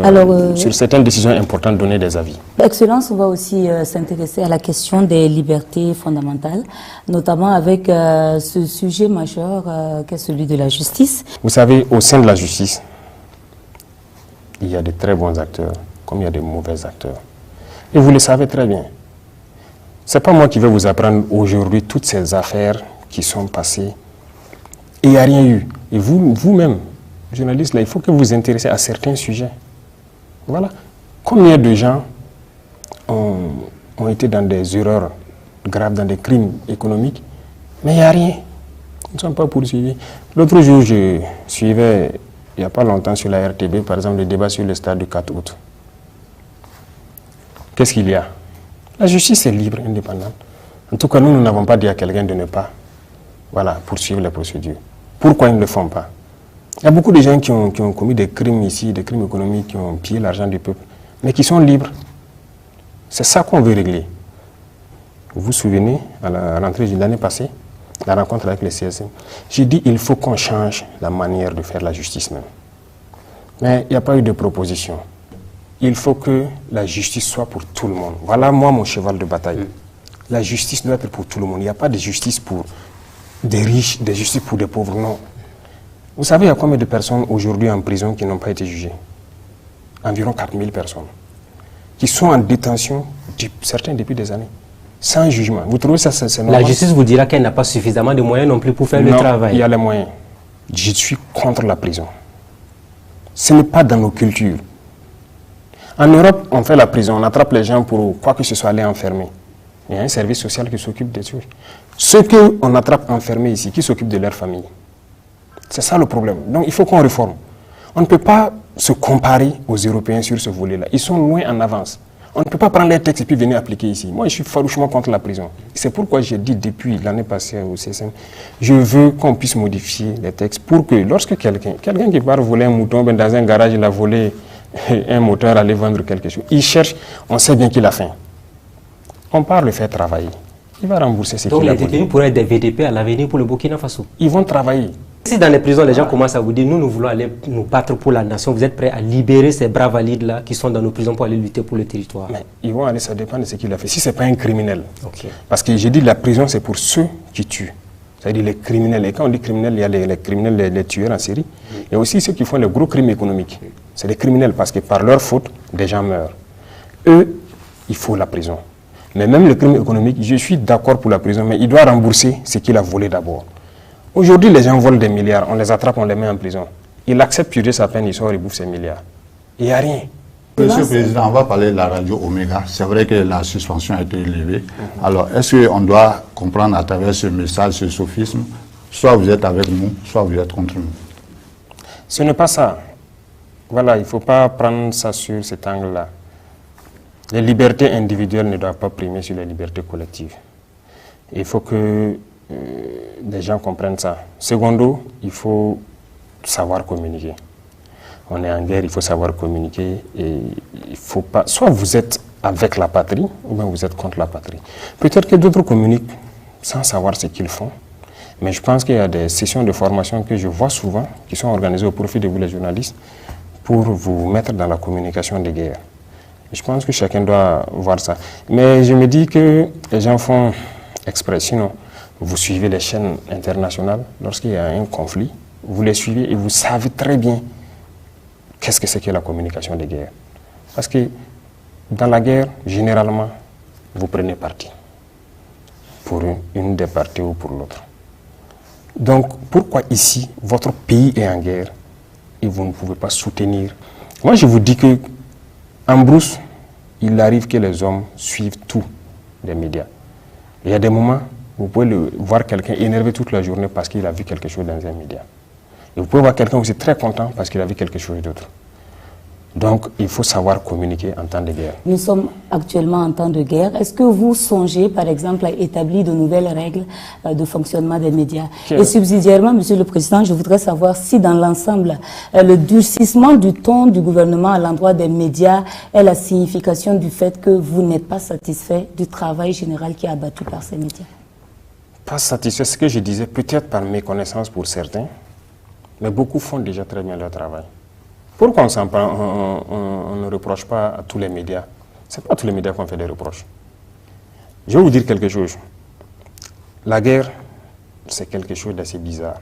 sur certaines décisions importantes, donner des avis. Excellence, on va aussi s'intéresser à la question des libertés fondamentales, notamment avec ce sujet majeur qu'est celui de la justice. Vous savez, au sein de la justice, il y a de très bons acteurs, comme il y a de mauvais acteurs. Et vous le savez très bien. Ce n'est pas moi qui vais vous apprendre aujourd'hui toutes ces affaires qui sont passées. Et il n'y a rien eu. Et vous-même, journalistes, là, il faut que vous vous intéressez à certains sujets. Voilà. Combien de gens ont été dans des erreurs graves, dans des crimes économiques, mais il n'y a rien. Ils ne sont pas poursuivis. L'autre jour, je suivais, il n'y a pas longtemps sur la RTB, par exemple, le débat sur le stade du 4 août. Qu'est-ce qu'il y a? La justice est libre, indépendante. En tout cas, nous n'avons pas dit à quelqu'un de ne pas poursuivre les procédures. Pourquoi ils ne le font pas? Il y a beaucoup de gens qui ont commis des crimes ici, des crimes économiques, qui ont pillé l'argent du peuple, mais qui sont libres. C'est ça qu'on veut régler. Vous vous souvenez, à la rentrée de l'année passée, la rencontre avec les CSM, j'ai dit il faut qu'on change la manière de faire la justice même. Mais il n'y a pas eu de proposition. Il faut que la justice soit pour tout le monde. Voilà moi mon cheval de bataille. La justice doit être pour tout le monde. Il n'y a pas de justice pour des riches, de justice pour des pauvres, non. Vous savez, il y a combien de personnes aujourd'hui en prison qui n'ont pas été jugées? Environ 4000 personnes. Qui sont en détention, certains depuis des années, sans jugement. Vous trouvez ça, c'est normal? La justice vous dira qu'elle n'a pas suffisamment de moyens non plus pour faire le travail. Il y a les moyens. Je suis contre la prison. Ce n'est pas dans nos cultures. En Europe, on fait la prison, on attrape les gens pour quoi que ce soit aller enfermer. Il y a un service social qui s'occupe des trucs. Ceux qu'on attrape enfermés ici, qui s'occupent de leur famille. C'est ça le problème. Donc il faut qu'on réforme. On ne peut pas se comparer aux Européens sur ce volet-là. Ils sont loin en avance. On ne peut pas prendre les textes et puis venir appliquer ici. Moi, je suis farouchement contre la prison. C'est pourquoi j'ai dit depuis l'année passée au CSM, je veux qu'on puisse modifier les textes pour que lorsque quelqu'un qui part voler un mouton, ben dans un garage, il a volé un moteur, aller vendre quelque chose, il cherche, on sait bien qu'il a faim. On part le faire travailler. Il va rembourser ce qu'il a volé. Donc les détenus pourraient être des VDP à l'avenir pour le Burkina Faso. Ils vont travailler. Si dans les prisons, les gens commencent à vous dire, nous voulons aller nous battre pour la nation, vous êtes prêts à libérer ces bras valides-là qui sont dans nos prisons pour aller lutter pour le territoire? Mais ils vont aller, ça dépend de ce qu'il a fait. Si ce n'est pas un criminel. Okay. Parce que j'ai dit la prison, c'est pour ceux qui tuent. C'est-à-dire les criminels. Et quand on dit criminels, il y a les criminels, les tueurs en série. Et aussi ceux qui font les gros crimes économiques. C'est des criminels parce que par leur faute, des gens meurent. Eux, il faut la prison. Mais même le crime économique, je suis d'accord pour la prison, mais il doit rembourser ce qu'il a volé d'abord. Aujourd'hui, les gens volent des milliards, on les attrape, on les met en prison. Il accepte purger sa peine, il sort, il bouffe ses milliards. Il n'y a rien. Monsieur le Président, on va parler de la radio Omega. C'est vrai que la suspension a été élevée. Alors, est-ce qu'on doit comprendre à travers ce message, ce sophisme, soit vous êtes avec nous, soit vous êtes contre nous? Ce n'est pas ça. Voilà, il ne faut pas prendre ça sur cet angle-là. Les libertés individuelles ne doivent pas primer sur les libertés collectives. Il faut que les gens comprennent ça. Secondo, il faut savoir communiquer. On est en guerre, il faut savoir communiquer. Et il faut pas, soit vous êtes avec la patrie, ou bien vous êtes contre la patrie. Peut-être que d'autres communiquent sans savoir ce qu'ils font. Mais je pense qu'il y a des sessions de formation que je vois souvent, qui sont organisées au profit de vous les journalistes, pour vous mettre dans la communication des guerres. Je pense que chacun doit voir ça. Mais je me dis que les gens font exprès. Sinon, vous suivez les chaînes internationales, lorsqu'il y a un conflit, vous les suivez et vous savez très bien qu'est-ce que c'est que la communication des guerres. Parce que dans la guerre, généralement, vous prenez parti pour une des parties ou pour l'autre. Donc, pourquoi ici, votre pays est en guerre et vous ne pouvez pas soutenir? Moi, je vous dis que en brousse, il arrive que les hommes suivent tous les médias. Il y a des moments où vous pouvez voir quelqu'un énervé toute la journée parce qu'il a vu quelque chose dans un média. Et vous pouvez voir quelqu'un aussi très content parce qu'il a vu quelque chose d'autre. Donc, il faut savoir communiquer en temps de guerre. Nous sommes actuellement en temps de guerre. Est-ce que vous songez, par exemple, à établir de nouvelles règles de fonctionnement des médias? Et subsidiairement, Monsieur le Président, je voudrais savoir si dans l'ensemble, le durcissement du ton du gouvernement à l'endroit des médias est la signification du fait que vous n'êtes pas satisfait du travail général qui est abattu par ces médias. Pas satisfait, ce que je disais, peut-être par méconnaissance pour certains, mais beaucoup font déjà très bien leur travail. Pourquoi on ne reproche pas à tous les médias? Ce n'est pas à tous les médias qu'on fait des reproches. Je vais vous dire quelque chose. La guerre, c'est quelque chose d'assez bizarre.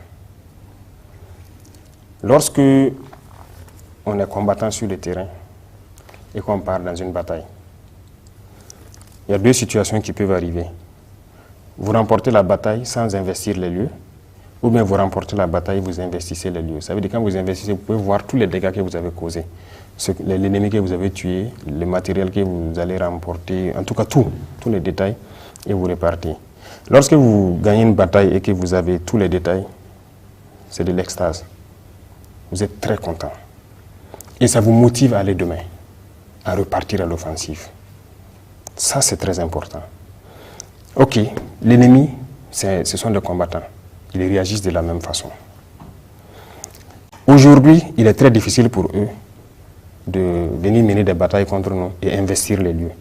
Lorsque on est combattant sur le terrain et qu'on part dans une bataille, il y a deux situations qui peuvent arriver. Vous remportez la bataille sans investir les lieux, ou bien vous remportez la bataille, vous investissez les lieux. Ça veut dire que quand vous investissez, vous pouvez voir tous les dégâts que vous avez causés, l'ennemi que vous avez tué, le matériel que vous allez remporter, en tout cas tous les détails, et vous repartez. Lorsque vous gagnez une bataille et que vous avez tous les détails, c'est de l'extase. Vous êtes très content. Et ça vous motive à aller demain, à repartir à l'offensive. Ça, c'est très important. Ok, l'ennemi, ce sont des combattants. Ils réagissent de la même façon. Aujourd'hui, il est très difficile pour eux de venir mener des batailles contre nous et investir les lieux.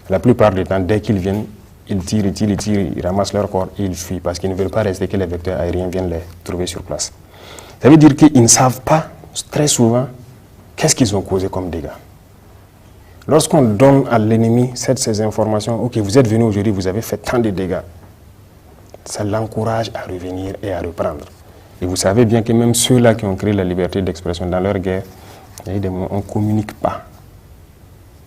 La plupart du temps, dès qu'ils viennent, ils tirent, ils ramassent leur corps et ils fuient parce qu'ils ne veulent pas rester que les vecteurs aériens viennent les trouver sur place. Ça veut dire qu'ils ne savent pas très souvent qu'est-ce qu'ils ont causé comme dégâts. Lorsqu'on donne à l'ennemi ces informations, ok, vous êtes venu aujourd'hui, vous avez fait tant de dégâts, ça l'encourage à revenir et à reprendre. Et vous savez bien que même ceux-là qui ont créé la liberté d'expression dans leur guerre, il y a des moments où on ne communique pas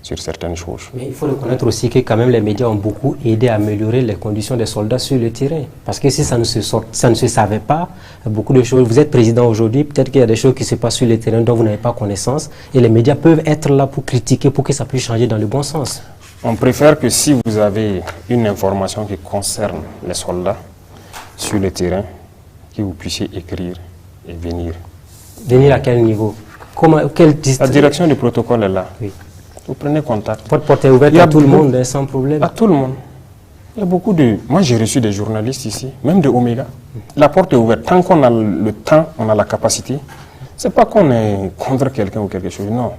sur certaines choses. Mais il faut reconnaître aussi que quand même les médias ont beaucoup aidé à améliorer les conditions des soldats sur le terrain. Parce que si ça ne se savait pas, beaucoup de choses, vous êtes président aujourd'hui, peut-être qu'il y a des choses qui se passent sur le terrain dont vous n'avez pas connaissance, et les médias peuvent être là pour critiquer, pour que ça puisse changer dans le bon sens. On préfère que si vous avez une information qui concerne les soldats sur le terrain, que vous puissiez écrire et venir. Venir à quel niveau? La direction du protocole est là. Oui. Vous prenez contact. Votre porte est ouverte à tout le monde, sans problème. À tout le monde. Il y a beaucoup de... Moi, j'ai reçu des journalistes ici, même de Omega. La porte est ouverte. Tant qu'on a le temps, on a la capacité. C'est pas qu'on est contre quelqu'un ou quelque chose, non.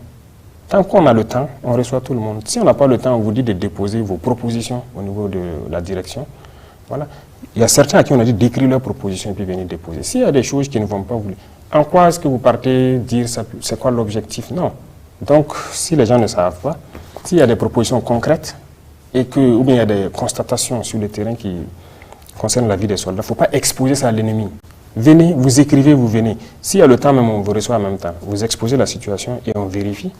Tant qu'on a le temps, on reçoit tout le monde. Si on n'a pas le temps, on vous dit de déposer vos propositions au niveau de la direction. Voilà. Il y a certains à qui on a dit d'écrire leurs propositions et puis venir déposer. S'il y a des choses qui ne vont pas vous... En quoi est-ce que vous partez dire c'est quoi l'objectif? Non. Donc, si les gens ne savent pas, s'il y a des propositions concrètes et ou bien il y a des constatations sur le terrain qui concernent la vie des soldats, il ne faut pas exposer ça à l'ennemi. Venez, vous écrivez, vous venez. S'il y a le temps, même on vous reçoit en même temps. Vous exposez la situation et on vérifie.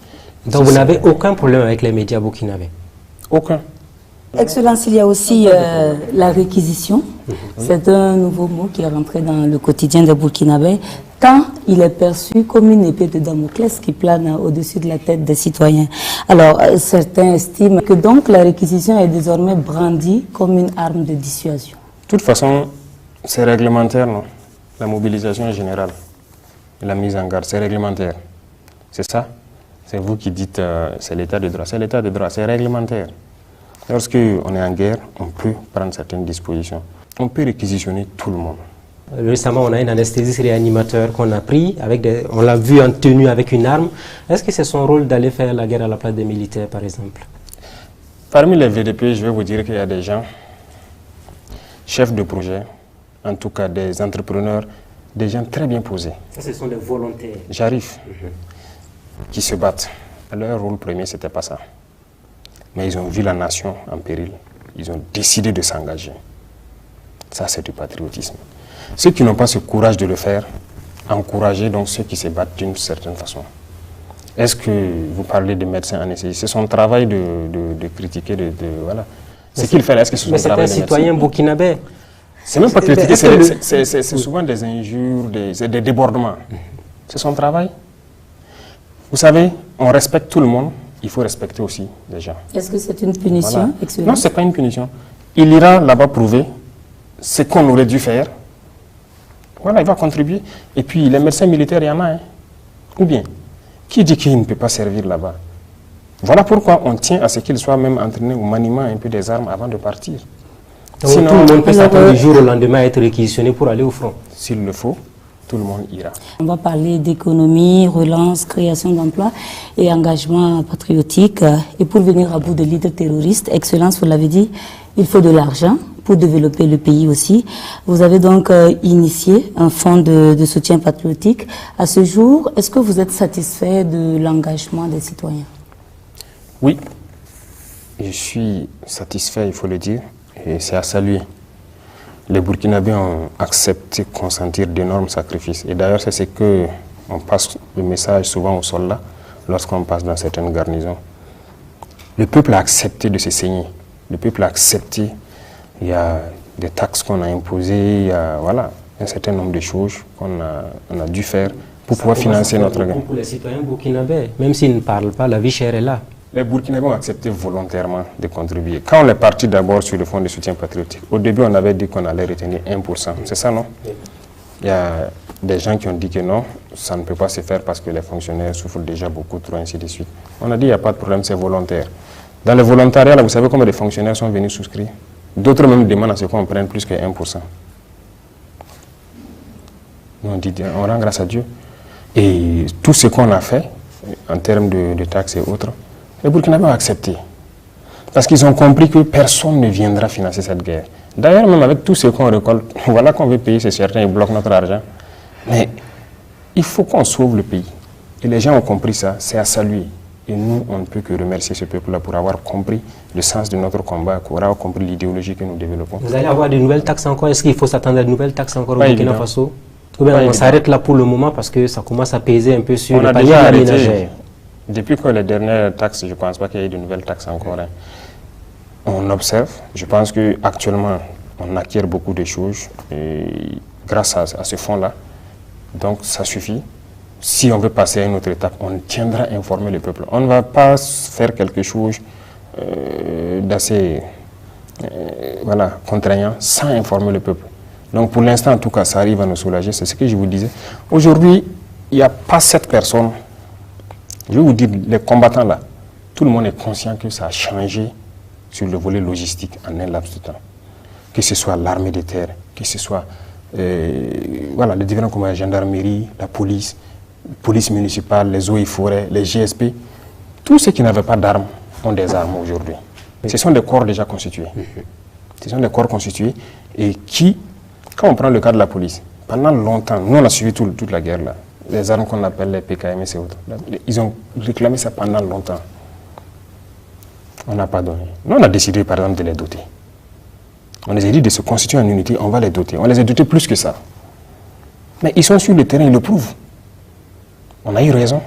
Donc, vous n'avez aucun problème avec les médias burkinabés? Aucun. Excellence, il y a aussi la réquisition. C'est un nouveau mot qui est rentré dans le quotidien des Burkinabés, tant il est perçu comme une épée de Damoclès qui plane au-dessus de la tête des citoyens. Alors, certains estiment que donc la réquisition est désormais brandie comme une arme de dissuasion. De toute façon, c'est réglementaire, non? La mobilisation générale, la mise en garde, c'est réglementaire. C'est ça? C'est vous qui dites c'est l'état de droit. C'est l'état de droit, c'est réglementaire. Lorsqu'on est en guerre, on peut prendre certaines dispositions. On peut réquisitionner tout le monde. Récemment, on a une anesthésiste réanimateur qu'on a pris, on l'a vu en tenue avec une arme. Est-ce que c'est son rôle d'aller faire la guerre à la place des militaires, par exemple? Parmi les VDP, je vais vous dire qu'il y a des gens, chefs de projet, en tout cas des entrepreneurs, des gens très bien posés. Ça, ce sont des volontaires. J'arrive, qui se battent. Leur rôle premier, ce n'était pas ça. Mais ils ont vu la nation en péril. Ils ont décidé de s'engager. Ça, c'est du patriotisme. Ceux qui n'ont pas ce courage de le faire, encouragez donc ceux qui se battent d'une certaine façon. Est-ce que vous parlez de médecins anesthésistes? C'est son travail de critiquer, voilà. Ce qu'il fait là, est-ce que c'est son travail de médecin? Mais c'est un citoyen burkinabé. C'est même pas critiquer, c'est souvent des injures, des débordements. C'est son travail. Vous savez, on respecte tout le monde. Il faut respecter aussi les gens. Est-ce que c'est une punition? Voilà. Non, ce n'est pas une punition. Il ira là-bas prouver ce qu'on aurait dû faire. Voilà, il va contribuer. Et puis, les médecins militaires, il y en a. Hein. Ou bien, qui dit qu'il ne peut pas servir là-bas? Voilà pourquoi on tient à ce qu'il soit même entraîné au maniement un peu des armes avant de partir. Donc, sinon, tout le monde peut s'attendre du jour au lendemain à être réquisitionné pour aller au front. S'il le faut, tout le monde ira. On va parler d'économie, relance, création d'emplois et engagement patriotique. Et pour venir à bout de leaders terroristes, Excellence, vous l'avez dit, il faut de l'argent pour développer le pays aussi. Vous avez donc initié un fonds de soutien patriotique. À ce jour, est-ce que vous êtes satisfait de l'engagement des citoyens? Oui, je suis satisfait, il faut le dire, et c'est à saluer. Les Burkinabés ont accepté de consentir d'énormes sacrifices. Et d'ailleurs, c'est ce que On passe le message souvent aux soldats lorsqu'on passe dans certaines garnisons. Le peuple a accepté de se saigner. Le peuple a accepté. Il y a des taxes qu'on a imposées, il y a voilà, un certain nombre de choses qu'on a dû faire pour pouvoir financer notre gain. Pour les citoyens burkinabés, même s'ils ne parlent pas, la vie chère est là. Les Burkinabés ont accepté volontairement de contribuer. Quand on est parti d'abord sur le fonds de soutien patriotique, au début on avait dit qu'on allait retenir 1%. C'est ça, non? Il y a des gens qui ont dit que non, ça ne peut pas se faire parce que les fonctionnaires souffrent déjà beaucoup trop, ainsi de suite. On a dit il n'y a pas de problème, c'est volontaire. Dans le volontariat, là, vous savez combien de fonctionnaires sont venus souscrire? D'autres même demandent à ce qu'on prenne plus que 1%. Nous on dit, on rend grâce à Dieu. Et tout ce qu'on a fait, en termes de taxes et autres, les Burkinabés ont accepté. Parce qu'ils ont compris que personne ne viendra financer cette guerre. D'ailleurs, même avec tout ce qu'on récolte, voilà qu'on veut payer, c'est certain, ils bloquent notre argent. Mais il faut qu'on sauve le pays. Et les gens ont compris ça, c'est à saluer. Et nous, on ne peut que remercier ce peuple-là pour avoir compris le sens de notre combat, pour avoir compris l'idéologie que nous développons. Vous allez avoir de nouvelles taxes encore? Est-ce qu'il faut s'attendre à de nouvelles taxes encore au Burkina Faso? Ou bien on s'arrête là pour le moment parce que ça commence à peser un peu sur le panier ménagère. Depuis que les dernières taxes, je ne pense pas qu'il y ait de nouvelles taxes encore. Hein. On observe. Je pense qu'actuellement, on acquiert beaucoup de choses grâce à ce fonds-là. Donc, ça suffit. Si on veut passer à une autre étape, on tiendra à informer le peuple. On ne va pas faire quelque chose d'assez contraignant sans informer le peuple. Donc, pour l'instant, en tout cas, ça arrive à nous soulager. C'est ce que je vous disais. Aujourd'hui, il n'y a pas 7 personnes. Je vais vous dire, les combattants là, tout le monde est conscient que ça a changé sur le volet logistique en un laps de temps. Que ce soit l'armée de terre, que ce soit les différents combats, la gendarmerie, la police municipale, les eaux et forêts, les GSP. Tous ceux qui n'avaient pas d'armes ont des armes aujourd'hui. Ce sont des corps déjà constitués. Ce sont des corps constitués et qui, quand on prend le cas de la police, pendant longtemps, nous on a suivi toute la guerre là. Les armes qu'on appelle les PKM et autres. Ils ont réclamé ça pendant longtemps. On n'a pas donné. Nous, on a décidé, par exemple, de les doter. On les a dit de se constituer en unité, on va les doter. On les a dotés plus que ça. Mais ils sont sur le terrain, ils le prouvent. On a eu raison.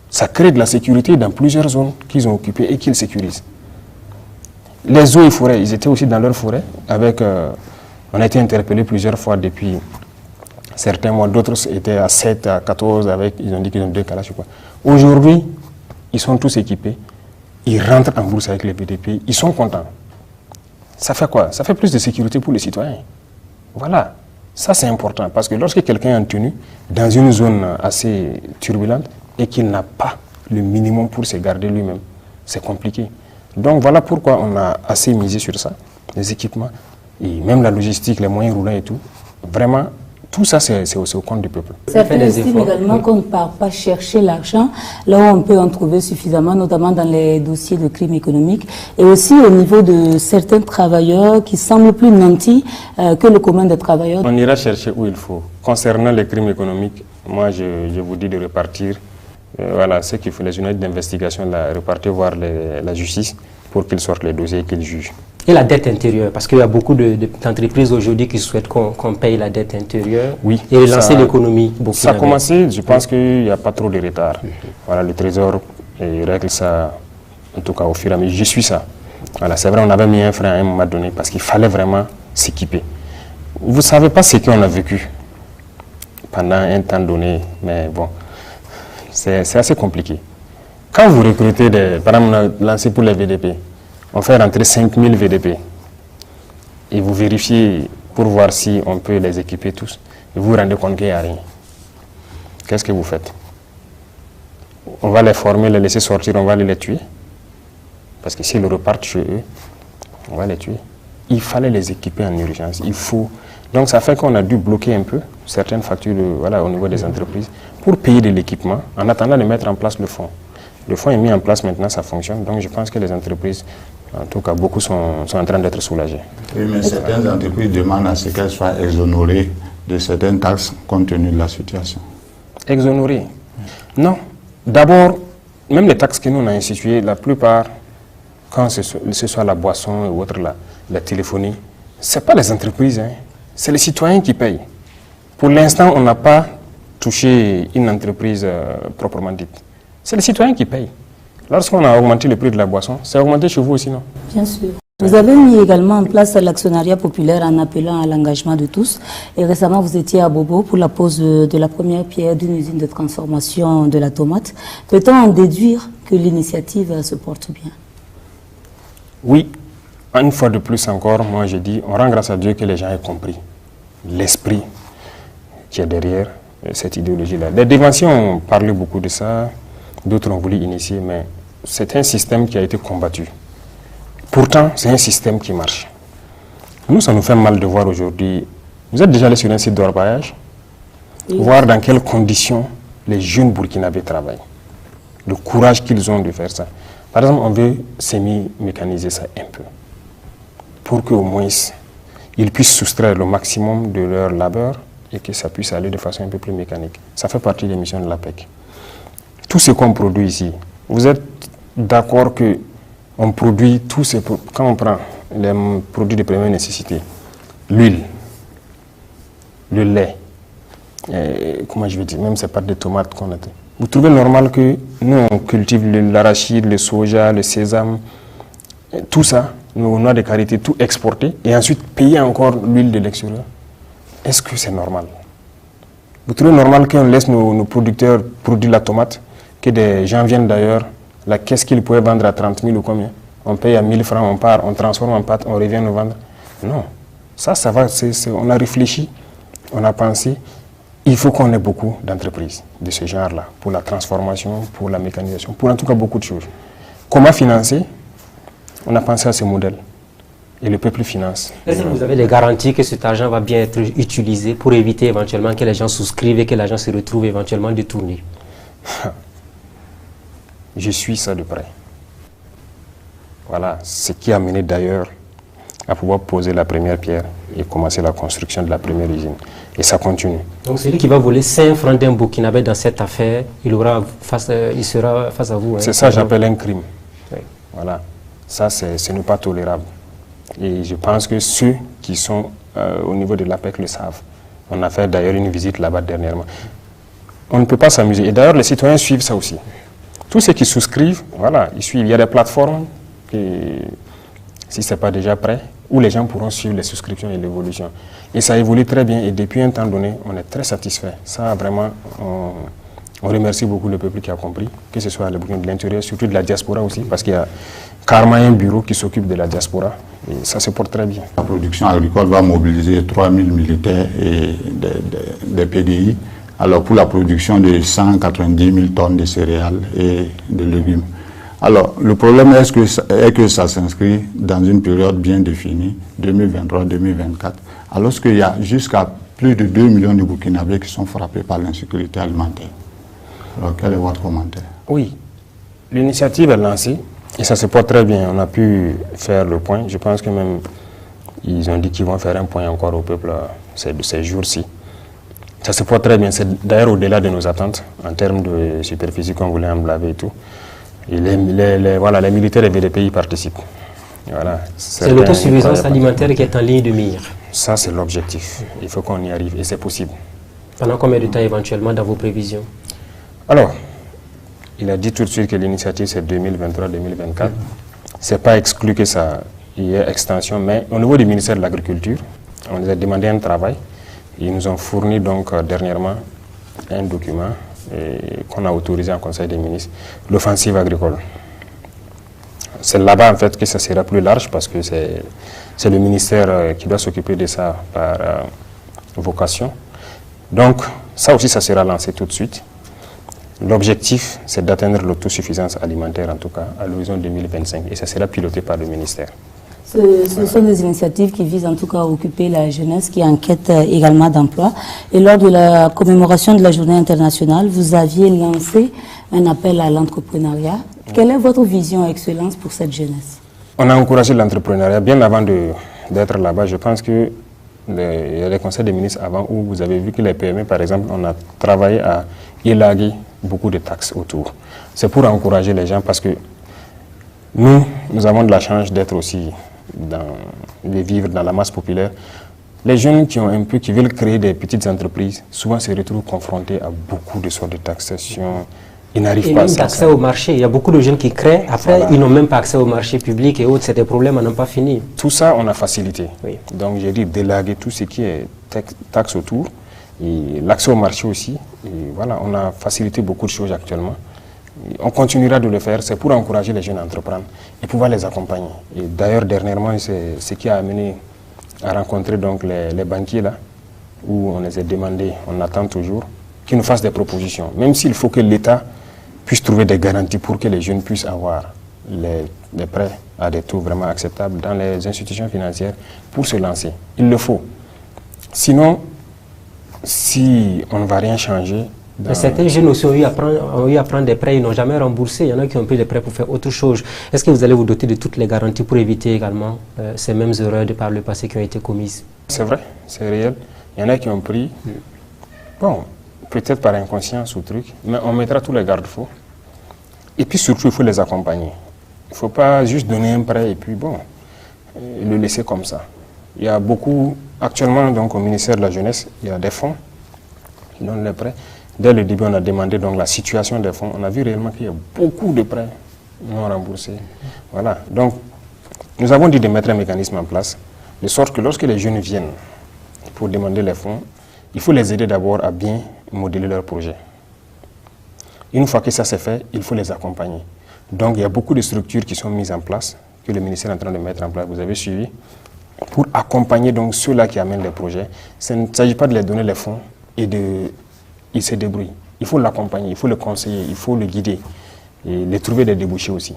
Ça crée de la sécurité dans plusieurs zones qu'ils ont occupées et qu'ils sécurisent. Les eaux et forêts, ils étaient aussi dans leur forêt. On a été interpellés plusieurs fois depuis certains mois, d'autres étaient à 7, à 14, ils ont dit qu'ils ont 2 Kalachnikovs. Aujourd'hui, ils sont tous équipés, ils rentrent en bourse avec les BDP, ils sont contents. Ça fait quoi? Ça fait plus de sécurité pour les citoyens. Voilà, ça c'est important, parce que lorsque quelqu'un est en tenue dans une zone assez turbulente et qu'il n'a pas le minimum pour se garder lui-même, c'est compliqué. Donc voilà pourquoi on a assez misé sur ça, les équipements, et même la logistique, les moyens roulants et tout. Vraiment, tout ça, c'est au compte du peuple. Certains estiment également qu'on ne part pas chercher l'argent là où on peut en trouver suffisamment, notamment dans les dossiers de crimes économiques, et aussi au niveau de certains travailleurs qui semblent plus nantis que le commun des travailleurs. On ira chercher où il faut. Concernant les crimes économiques, moi, je vous dis de repartir. Voilà, ceux qui font les unités d'investigation, repartir voir la justice pour qu'ils sortent les dossiers et qu'ils jugent. Et la dette intérieure, parce qu'il y a beaucoup d'entreprises aujourd'hui qui souhaitent qu'on paye la dette intérieure, oui, et relancer l'économie. Ça a commencé, je pense qu'il n'y a pas trop de retard. Voilà, le Trésor règle ça, en tout cas au fur et à mesure. Je suis ça. Voilà, c'est vrai, on avait mis un frein à un moment donné parce qu'il fallait vraiment s'équiper. Vous ne savez pas ce qu'on a vécu pendant un temps donné, mais bon, c'est assez compliqué. Quand vous recrutez par exemple, on a lancé pour les VDP, on fait rentrer 5000 VDP et vous vérifiez pour voir si on peut les équiper tous. Et vous vous rendez compte qu'il n'y a rien. Qu'est-ce que vous faites? On va les former, les laisser sortir, on va les tuer. Parce que s'ils repartent chez eux, on va les tuer. Il fallait les équiper en urgence. Donc ça fait qu'on a dû bloquer un peu certaines factures au niveau des entreprises pour payer de l'équipement en attendant de mettre en place le fonds. Le fonds est mis en place maintenant, ça fonctionne. Donc je pense que les entreprises, en tout cas beaucoup, sont en train d'être soulagées. Oui, mais certaines entreprises demandent à ce qu'elles soient exonérées de certaines taxes compte tenu de la situation. Exonérées? Non. D'abord, même les taxes que nous on a instituées, la plupart, quand ce soit la boisson ou autre, la téléphonie, ce n'est pas les entreprises, hein. C'est les citoyens qui payent. Pour l'instant, on n'a pas toucher une entreprise proprement dite. C'est les citoyens qui payent. Lorsqu'on a augmenté le prix de la boisson, c'est augmenté chez vous aussi, non? Bien sûr. Vous avez mis également en place l'actionnariat populaire en appelant à l'engagement de tous. Et récemment, vous étiez à Bobo pour la pose de la première pierre d'une usine de transformation de la tomate. Peut-on en déduire que l'initiative se porte bien? Oui. Une fois de plus encore, moi je dis, on rend grâce à Dieu que les gens aient compris l'esprit qui est derrière cette idéologie-là. Les dévanciers ont parlé beaucoup de ça, d'autres ont voulu initier, mais c'est un système qui a été combattu. Pourtant, c'est un système qui marche. Nous, ça nous fait mal de voir aujourd'hui. Vous êtes déjà allé sur un site d'orpaillage, voir dans quelles conditions les jeunes Burkinabés travaillent. Le courage qu'ils ont de faire ça. Par exemple, on veut semi-mécaniser ça un peu, pour qu'au moins, ils puissent soustraire le maximum de leur labeur et que ça puisse aller de façon un peu plus mécanique. Ça fait partie des missions de l'APEC. Tout ce qu'on produit ici, vous êtes d'accord que on produit tous ces... Quand on prend les produits de première nécessité, l'huile, le lait, comment je vais dire, même ces pâtes de tomates qu'on a. Vous trouvez normal que nous, on cultive l'arachide, le soja, le sésame, tout ça, nos noix de karité, tout exporté, et ensuite payer encore l'huile de l'extérieur? Est-ce que c'est normal? Vous trouvez normal qu'on laisse nos producteurs produire la tomate, que des gens viennent d'ailleurs, la caisse qu'ils pouvaient vendre à 30 000 ou combien? On paye à 1000 francs, on part, on transforme en pâte, on revient nous vendre. Non, ça va, on a réfléchi, on a pensé. Il faut qu'on ait beaucoup d'entreprises de ce genre-là, pour la transformation, pour la mécanisation, pour en tout cas beaucoup de choses. Comment financer? On a pensé à ce modèle. Et le peuple finance. Est-ce que vous avez des garanties que cet argent va bien être utilisé pour éviter éventuellement que les gens souscrivent et que l'argent se retrouve éventuellement détourné? Je suis ça de près. Voilà, ce qui a mené d'ailleurs à pouvoir poser la première pierre et commencer la construction de la première usine. Et ça continue. Donc celui qui va voler 5 francs d'un Burkinabé dans cette affaire, il sera face à vous. C'est ça que j'appelle un crime. Oui. Voilà, ça ce n'est pas tolérable. Et je pense que ceux qui sont au niveau de l'APEC le savent. On a fait d'ailleurs une visite là-bas dernièrement. On ne peut pas s'amuser. Et d'ailleurs, les citoyens suivent ça aussi. Tous ceux qui souscrivent, voilà, ils suivent. Il y a des plateformes, si ce n'est pas déjà prêt, où les gens pourront suivre les souscriptions et l'évolution. Et ça évolue très bien. Et depuis un temps donné, on est très satisfait. Ça, vraiment, on remercie beaucoup le peuple qui a compris, que ce soit de l'intérieur, surtout de la diaspora aussi, parce qu'il y a carrément un bureau qui s'occupe de la diaspora. Et ça se porte très bien. La production agricole va mobiliser 3000 militaires et des PDI. Alors pour la production de 190 000 tonnes de céréales et de légumes. Alors le problème est que ça s'inscrit dans une période bien définie, 2023-2024, alors qu'il y a jusqu'à plus de 2 millions de Burkinabés qui sont frappés par l'insécurité alimentaire. Alors quel est votre commentaire? Oui, l'initiative est lancée et ça se porte très bien. On a pu faire le point. Je pense que même ils ont dit qu'ils vont faire un point encore au peuple de ces jours-ci. Ça se porte très bien. C'est d'ailleurs au-delà de nos attentes en termes de superficie qu'on voulait emblaver et tout. Et voilà, les militaires et VDP y participent. Voilà, c'est l'autosuffisance alimentaire qui est en ligne de mire. Ça, c'est l'objectif. Il faut qu'on y arrive et c'est possible. Pendant combien de temps éventuellement dans vos prévisions? Alors, il a dit tout de suite que l'initiative c'est 2023-2024. Ce n'est pas exclu que ça y ait extension, mais au niveau du ministère de l'Agriculture, on nous a demandé un travail. Ils nous ont fourni donc dernièrement un document qu'on a autorisé en Conseil des ministres, l'offensive agricole. C'est là-bas en fait que ça sera plus large parce que c'est le ministère qui doit s'occuper de ça par vocation. Donc ça aussi ça sera lancé tout de suite. L'objectif c'est d'atteindre l'autosuffisance alimentaire en tout cas à l'horizon 2025 et ça sera piloté par le ministère. Ce sont des initiatives qui visent en tout cas à occuper la jeunesse qui enquête également d'emploi. Et lors de la commémoration de la journée internationale, vous aviez lancé un appel à l'entrepreneuriat. Quelle est votre vision excellence pour cette jeunesse? On a encouragé l'entrepreneuriat bien avant d'être là-bas. Je pense que il y a les conseils des ministres avant où vous avez vu que les PME, par exemple, on a travaillé à élaguer beaucoup de taxes autour. C'est pour encourager les gens parce que nous avons de la chance d'être aussi de vivre dans la masse populaire Les jeunes qui veulent créer des petites entreprises, souvent se retrouvent confrontés à beaucoup de sortes de taxation. Ils n'arrivent pas à ça. Accès au marché. Il y a beaucoup de jeunes qui créent, après ils n'ont même pas accès au marché public et autres. C'est des problèmes à n'en pas finir. Tout ça, on a facilité. Oui. Donc, j'ai dit délaguer tout ce qui est taxe autour et l'accès au marché aussi. Et voilà, on a facilité beaucoup de choses actuellement. Et on continuera de le faire. C'est pour encourager les jeunes à entreprendre et pouvoir les accompagner. Et d'ailleurs, dernièrement, c'est ce qui a amené à rencontrer donc les banquiers là, où on les a demandé, on attend toujours, qu'ils nous fassent des propositions. Même s'il faut que l'État puisse trouver des garanties pour que les jeunes puissent avoir les prêts à des taux vraiment acceptables dans les institutions financières pour se lancer. Il le faut. Sinon, si on ne va rien changer... Certains jeunes aussi ont eu à prendre des prêts, ils n'ont jamais remboursé. Il y en a qui ont pris des prêts pour faire autre chose. Est-ce que vous allez vous doter de toutes les garanties pour éviter également ces mêmes erreurs de par le passé qui ont été commises? C'est vrai, c'est réel. Il y en a qui ont pris... Bon, peut-être par inconscience ou truc, mais on mettra tous les garde-fous. Et puis surtout, il faut les accompagner. Il ne faut pas juste donner un prêt et puis bon, le laisser comme ça. Il y a beaucoup, actuellement donc au ministère de la Jeunesse, il y a des fonds qui donnent les prêts. Dès le début, on a demandé donc la situation des fonds. On a vu réellement qu'il y a beaucoup de prêts non remboursés. Voilà. Donc, nous avons dit de mettre un mécanisme en place, de sorte que lorsque les jeunes viennent pour demander les fonds, il faut les aider d'abord à bien modeler leur projet. Une fois que ça c'est fait, il faut les accompagner. Donc il y a beaucoup de structures qui sont mises en place, que le ministère est en train de mettre en place, vous avez suivi, pour accompagner donc ceux-là qui amènent les projets. Il ne s'agit pas de les donner les fonds et ils se débrouillent. Il faut l'accompagner, il faut le conseiller, il faut le guider et les trouver des débouchés aussi.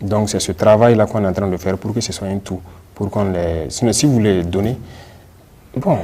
Donc c'est ce travail-là qu'on est en train de faire pour que ce soit un tout. Pour qu'on les... Sinon, si vous les donnez, bon...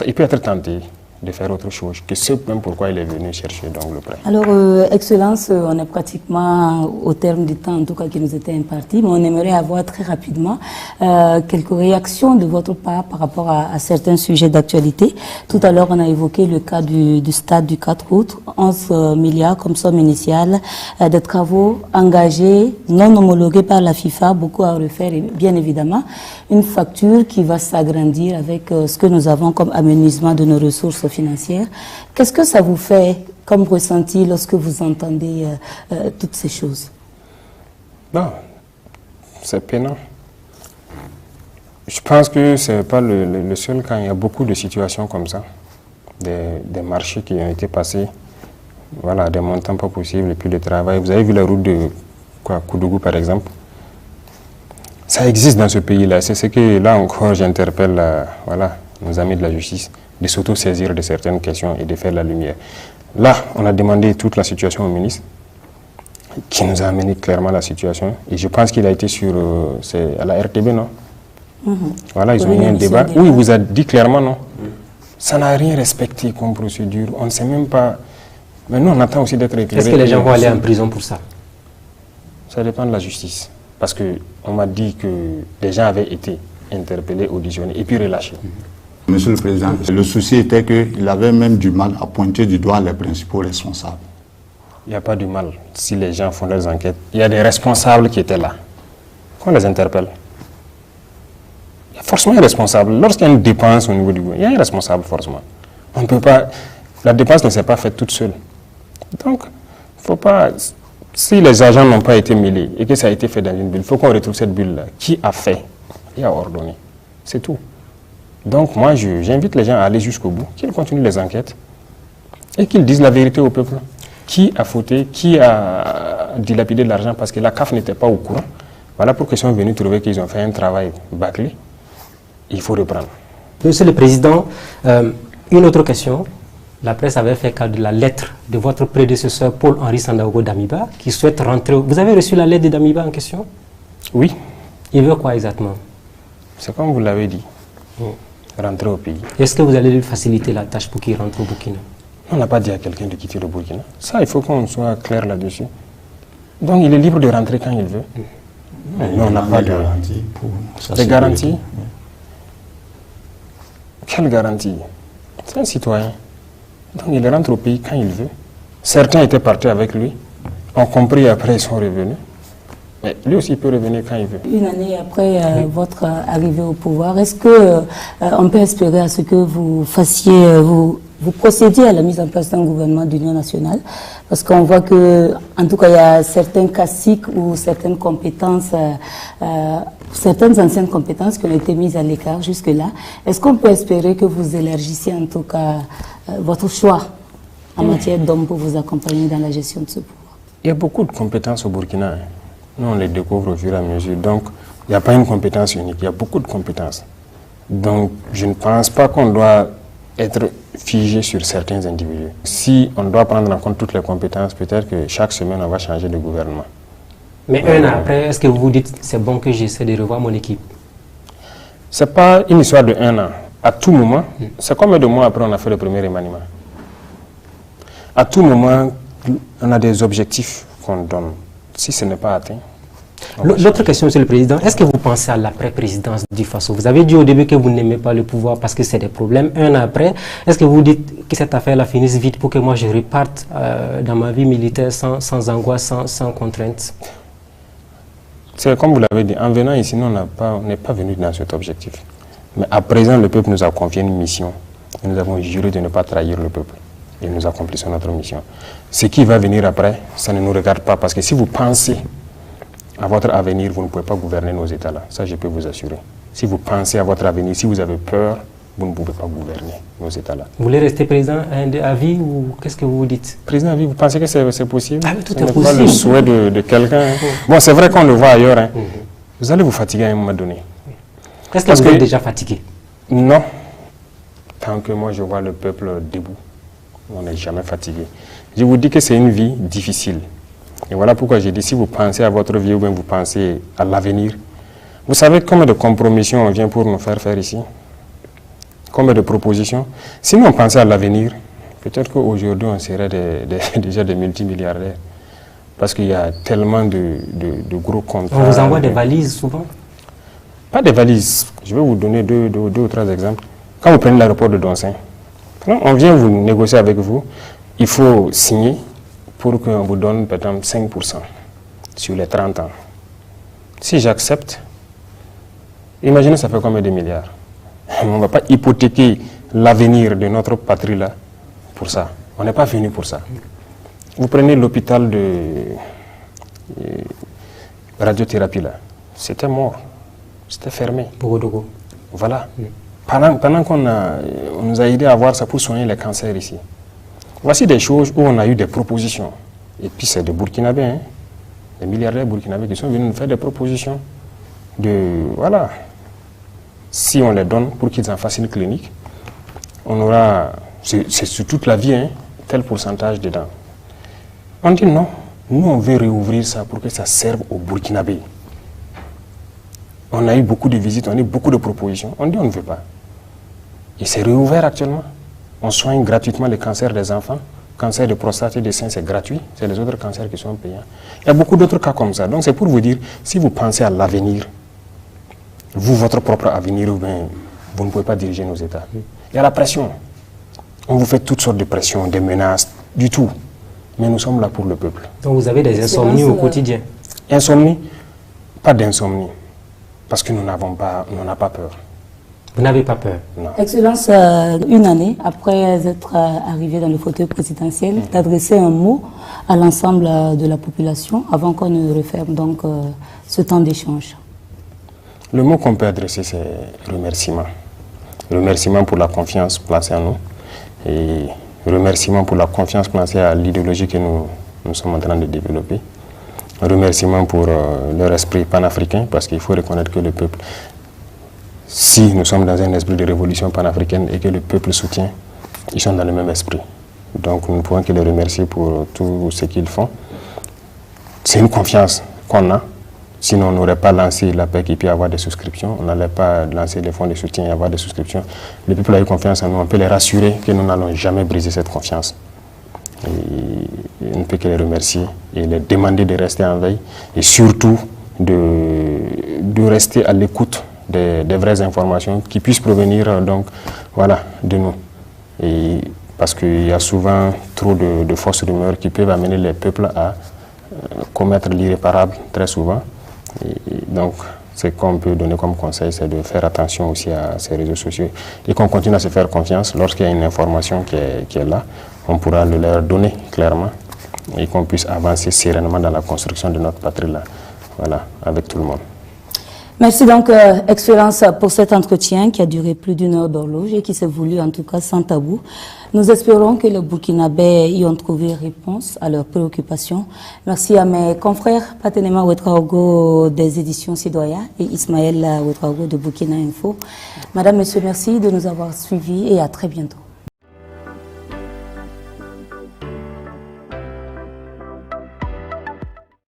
il peut être tenté de faire autre chose que ce même pourquoi il est venu chercher donc le prêt. Alors, Excellence, on est pratiquement au terme du temps, en tout cas qui nous était imparti, mais on aimerait avoir très rapidement quelques réactions de votre part par rapport à certains sujets d'actualité. Tout à l'heure, on a évoqué le cas du stade du 4 août, 11 milliards comme somme initiale, des travaux engagés, non homologués par la FIFA, beaucoup à refaire, et bien évidemment, une facture qui va s'agrandir avec ce que nous avons comme amenuisement de nos ressources financières. Qu'est-ce que ça vous fait comme ressenti lorsque vous entendez toutes ces choses? Non, c'est peinant. Je pense que ce n'est pas le seul cas. Il y a beaucoup de situations comme ça, des marchés qui ont été passés, voilà, des montants pas possibles et puis le travail. Vous avez vu la route de Koudougou par exemple. Ça existe dans ce pays-là. C'est ce que là encore j'interpelle voilà, nos amis de la justice de s'auto-saisir de certaines questions et de faire la lumière. Là, on a demandé toute la situation au ministre, qui nous a amené clairement la situation. Et je pense qu'il a été sur à la RTB, non? Voilà, ils ont eu un débat. Oui, il vous a dit clairement, non? Ça n'a rien respecté comme procédure. On ne sait même pas... Mais nous, on attend aussi d'être éclairés. Est-ce que les gens vont aller en prison pour ça? Ça dépend de la justice. Parce qu'on m'a dit que des gens avaient été interpellés, auditionnés et puis relâchés. Monsieur le Président, le souci était qu'il avait même du mal à pointer du doigt les principaux responsables. Il n'y a pas de mal si les gens font leurs enquêtes. Il y a des responsables qui étaient là. Qu'on les interpelle. Il y a forcément un responsable. Lorsqu'il y a une dépense au niveau du gouvernement, il y a un responsable forcément. On ne peut pas... La dépense ne s'est pas faite toute seule. Donc, il ne faut pas... Si les agents n'ont pas été mêlés et que ça a été fait dans une bulle, il faut qu'on retrouve cette bulle-là. Qui a fait et a ordonné. C'est tout. Donc moi, j'invite les gens à aller jusqu'au bout, qu'ils continuent les enquêtes et qu'ils disent la vérité au peuple. Qui a fauté, qui a dilapidé de l'argent parce que la CAF n'était pas au courant. Voilà pourquoi ils sont venus trouver qu'ils ont fait un travail bâclé. Il faut reprendre. Monsieur le Président, une autre question. La presse avait fait cas de la lettre de votre prédécesseur Paul-Henri Sandaogo Damiba qui souhaite rentrer. Vous avez reçu la lettre de Damiba en question? Oui. Il veut quoi exactement? C'est comme vous l'avez dit. Rentrer au pays. Est-ce que vous allez lui faciliter la tâche pour qu'il rentre au Burkina? On n'a pas dit à quelqu'un de quitter le Burkina. Ça, il faut qu'on soit clair là-dessus. Donc, il est libre de rentrer quand il veut. Mais on n'a pas de garantie. Des garanties? Quelle garantie? C'est un citoyen. Donc, il rentre au pays quand il veut. Certains étaient partis avec lui, ont compris après, ils sont revenus. Mais lui aussi, il peut revenir quand il veut. Une année après votre arrivée au pouvoir, est-ce que on peut espérer à ce que vous fassiez, vous procédiez à la mise en place d'un gouvernement d'union nationale? Parce qu'on voit que, en tout cas, il y a certains caciques ou certaines compétences, certaines anciennes compétences qui ont été mises à l'écart jusque-là. Est-ce qu'on peut espérer que vous élargissiez en tout cas votre choix en matière d'hommes pour vous accompagner dans la gestion de ce pouvoir? Il y a beaucoup de compétences au Burkina. Nous, on les découvre au fur et à mesure. Donc, il n'y a pas une compétence unique, il y a beaucoup de compétences. Donc, je ne pense pas qu'on doit être figé sur certains individus. Si on doit prendre en compte toutes les compétences, peut-être que chaque semaine, on va changer de gouvernement. Mais un an après, est-ce que vous vous dites c'est bon que j'essaie de revoir mon équipe? Ce n'est pas une histoire de un an. À tout moment, c'est combien de mois après on a fait le premier remaniement? À tout moment, on a des objectifs qu'on donne. Si ce n'est pas atteint. L'autre question, Monsieur le Président, est-ce que vous pensez à l'après-présidence du Faso? Vous avez dit au début que vous n'aimez pas le pouvoir parce que c'est des problèmes. Un an après, est-ce que vous dites que cette affaire-là finisse vite pour que moi je reparte dans ma vie militaire sans angoisse, sans contrainte? C'est comme vous l'avez dit, en venant ici, nous, on n'est pas venu dans cet objectif. Mais à présent, le peuple nous a confié une mission. Et nous avons juré de ne pas trahir le peuple. Et nous accomplissons notre mission. Ce qui va venir après, ça ne nous regarde pas. Parce que si vous pensez à votre avenir, vous ne pouvez pas gouverner nos États là. Ça, je peux vous assurer. Si vous pensez à votre avenir, si vous avez peur, vous ne pouvez pas gouverner nos États là. Vous voulez rester président à vie ou qu'est-ce que vous dites? Président à vie, vous pensez que c'est possible? Ah, tout Ce est n'est possible. pas le souhait de quelqu'un. Hein. Bon, c'est vrai qu'on le voit ailleurs. Hein. Vous allez vous fatiguer à un moment donné. Est-ce que vous êtes déjà fatigué? Non. Tant que moi je vois le peuple debout, on n'est jamais fatigué. Je vous dis que c'est une vie difficile. Et voilà pourquoi j'ai dit, si vous pensez à votre vie ou bien vous pensez à l'avenir, vous savez combien de compromissions on vient pour nous faire ici? Combien de propositions? Si nous on pensait à l'avenir, peut-être qu'aujourd'hui on serait déjà des multimilliardaires. Parce qu'il y a tellement de gros contrats. On vous envoie des valises souvent? Pas des valises. Je vais vous donner deux ou trois exemples. Quand vous prenez l'aéroport de Donsin, on vient vous négocier avec vous, il faut signer pour qu'on vous donne peut-être 5% sur les 30 ans. Si j'accepte, imaginez ça fait combien de milliards? On ne va pas hypothéquer l'avenir de notre patrie là pour ça. On n'est pas venu pour ça. Vous prenez l'hôpital de radiothérapie là, c'était mort, c'était fermé. Bogodogo. Voilà. Pendant qu'on nous a aidé à voir ça pour soigner les cancers ici. Voici des choses où on a eu des propositions. Et puis c'est des Burkinabés, hein, des milliardaires burkinabés qui sont venus nous faire des propositions voilà. Si on les donne pour qu'ils en fassent une clinique, on aura, c'est sur toute la vie, hein, tel pourcentage dedans. On dit non, nous on veut réouvrir ça pour que ça serve aux Burkinabés. On a eu beaucoup de visites, on a eu beaucoup de propositions. On dit on ne veut pas. Et c'est réouvert actuellement. On soigne gratuitement les cancers des enfants. Cancer de prostate et des seins, c'est gratuit. C'est les autres cancers qui sont payants. Il y a beaucoup d'autres cas comme ça. Donc c'est pour vous dire, si vous pensez à l'avenir, vous, votre propre avenir, vous ne pouvez pas diriger nos États. Il y a la pression. On vous fait toutes sortes de pressions, des menaces, du tout. Mais nous sommes là pour le peuple. Donc vous avez des insomnies au quotidien? Insomnie? Pas d'insomnie. Parce que nous n'avons pas peur. Vous n'avez pas peur? Non. Excellence, une année après être arrivé dans le fauteuil présidentiel, d'adresser un mot à l'ensemble de la population avant qu'on ne referme donc ce temps d'échange. Le mot qu'on peut adresser, c'est remerciement. Remerciement pour la confiance placée en nous et remerciement pour la confiance placée à l'idéologie que nous sommes en train de développer. Remerciement pour leur esprit panafricain, parce qu'il faut reconnaître que le peuple, si nous sommes dans un esprit de révolution panafricaine et que le peuple soutient, ils sont dans le même esprit. Donc nous ne pouvons que les remercier pour tout ce qu'ils font. C'est une confiance qu'on a. Sinon, on n'aurait pas lancé l'APEC et puis avoir des souscriptions. On n'allait pas lancer des fonds de soutien et avoir des souscriptions. Le peuple a eu confiance en nous. On peut les rassurer que nous n'allons jamais briser cette confiance. Et on ne peut que les remercier et les demander de rester en veille et surtout de rester à l'écoute des vraies informations qui puissent provenir donc, voilà, de nous. Et parce qu'il y a souvent trop de fausses rumeurs qui peuvent amener les peuples à commettre l'irréparable très souvent. Et donc, ce qu'on peut donner comme conseil, c'est de faire attention aussi à ces réseaux sociaux et qu'on continue à se faire confiance. Lorsqu'il y a une information qui est là, on pourra le leur donner clairement et qu'on puisse avancer sereinement dans la construction de notre patrie là, voilà, avec tout le monde. Merci donc, Excellence, pour cet entretien qui a duré plus d'1 heure d'horloge et qui s'est voulu en tout cas sans tabou. Nous espérons que les Burkinabés y ont trouvé réponse à leurs préoccupations. Merci à mes confrères Patenema Ouetraogo des éditions Sidoya et Ismaël Ouetraogo de Burkina Info. Madame, Monsieur, merci de nous avoir suivis et à très bientôt.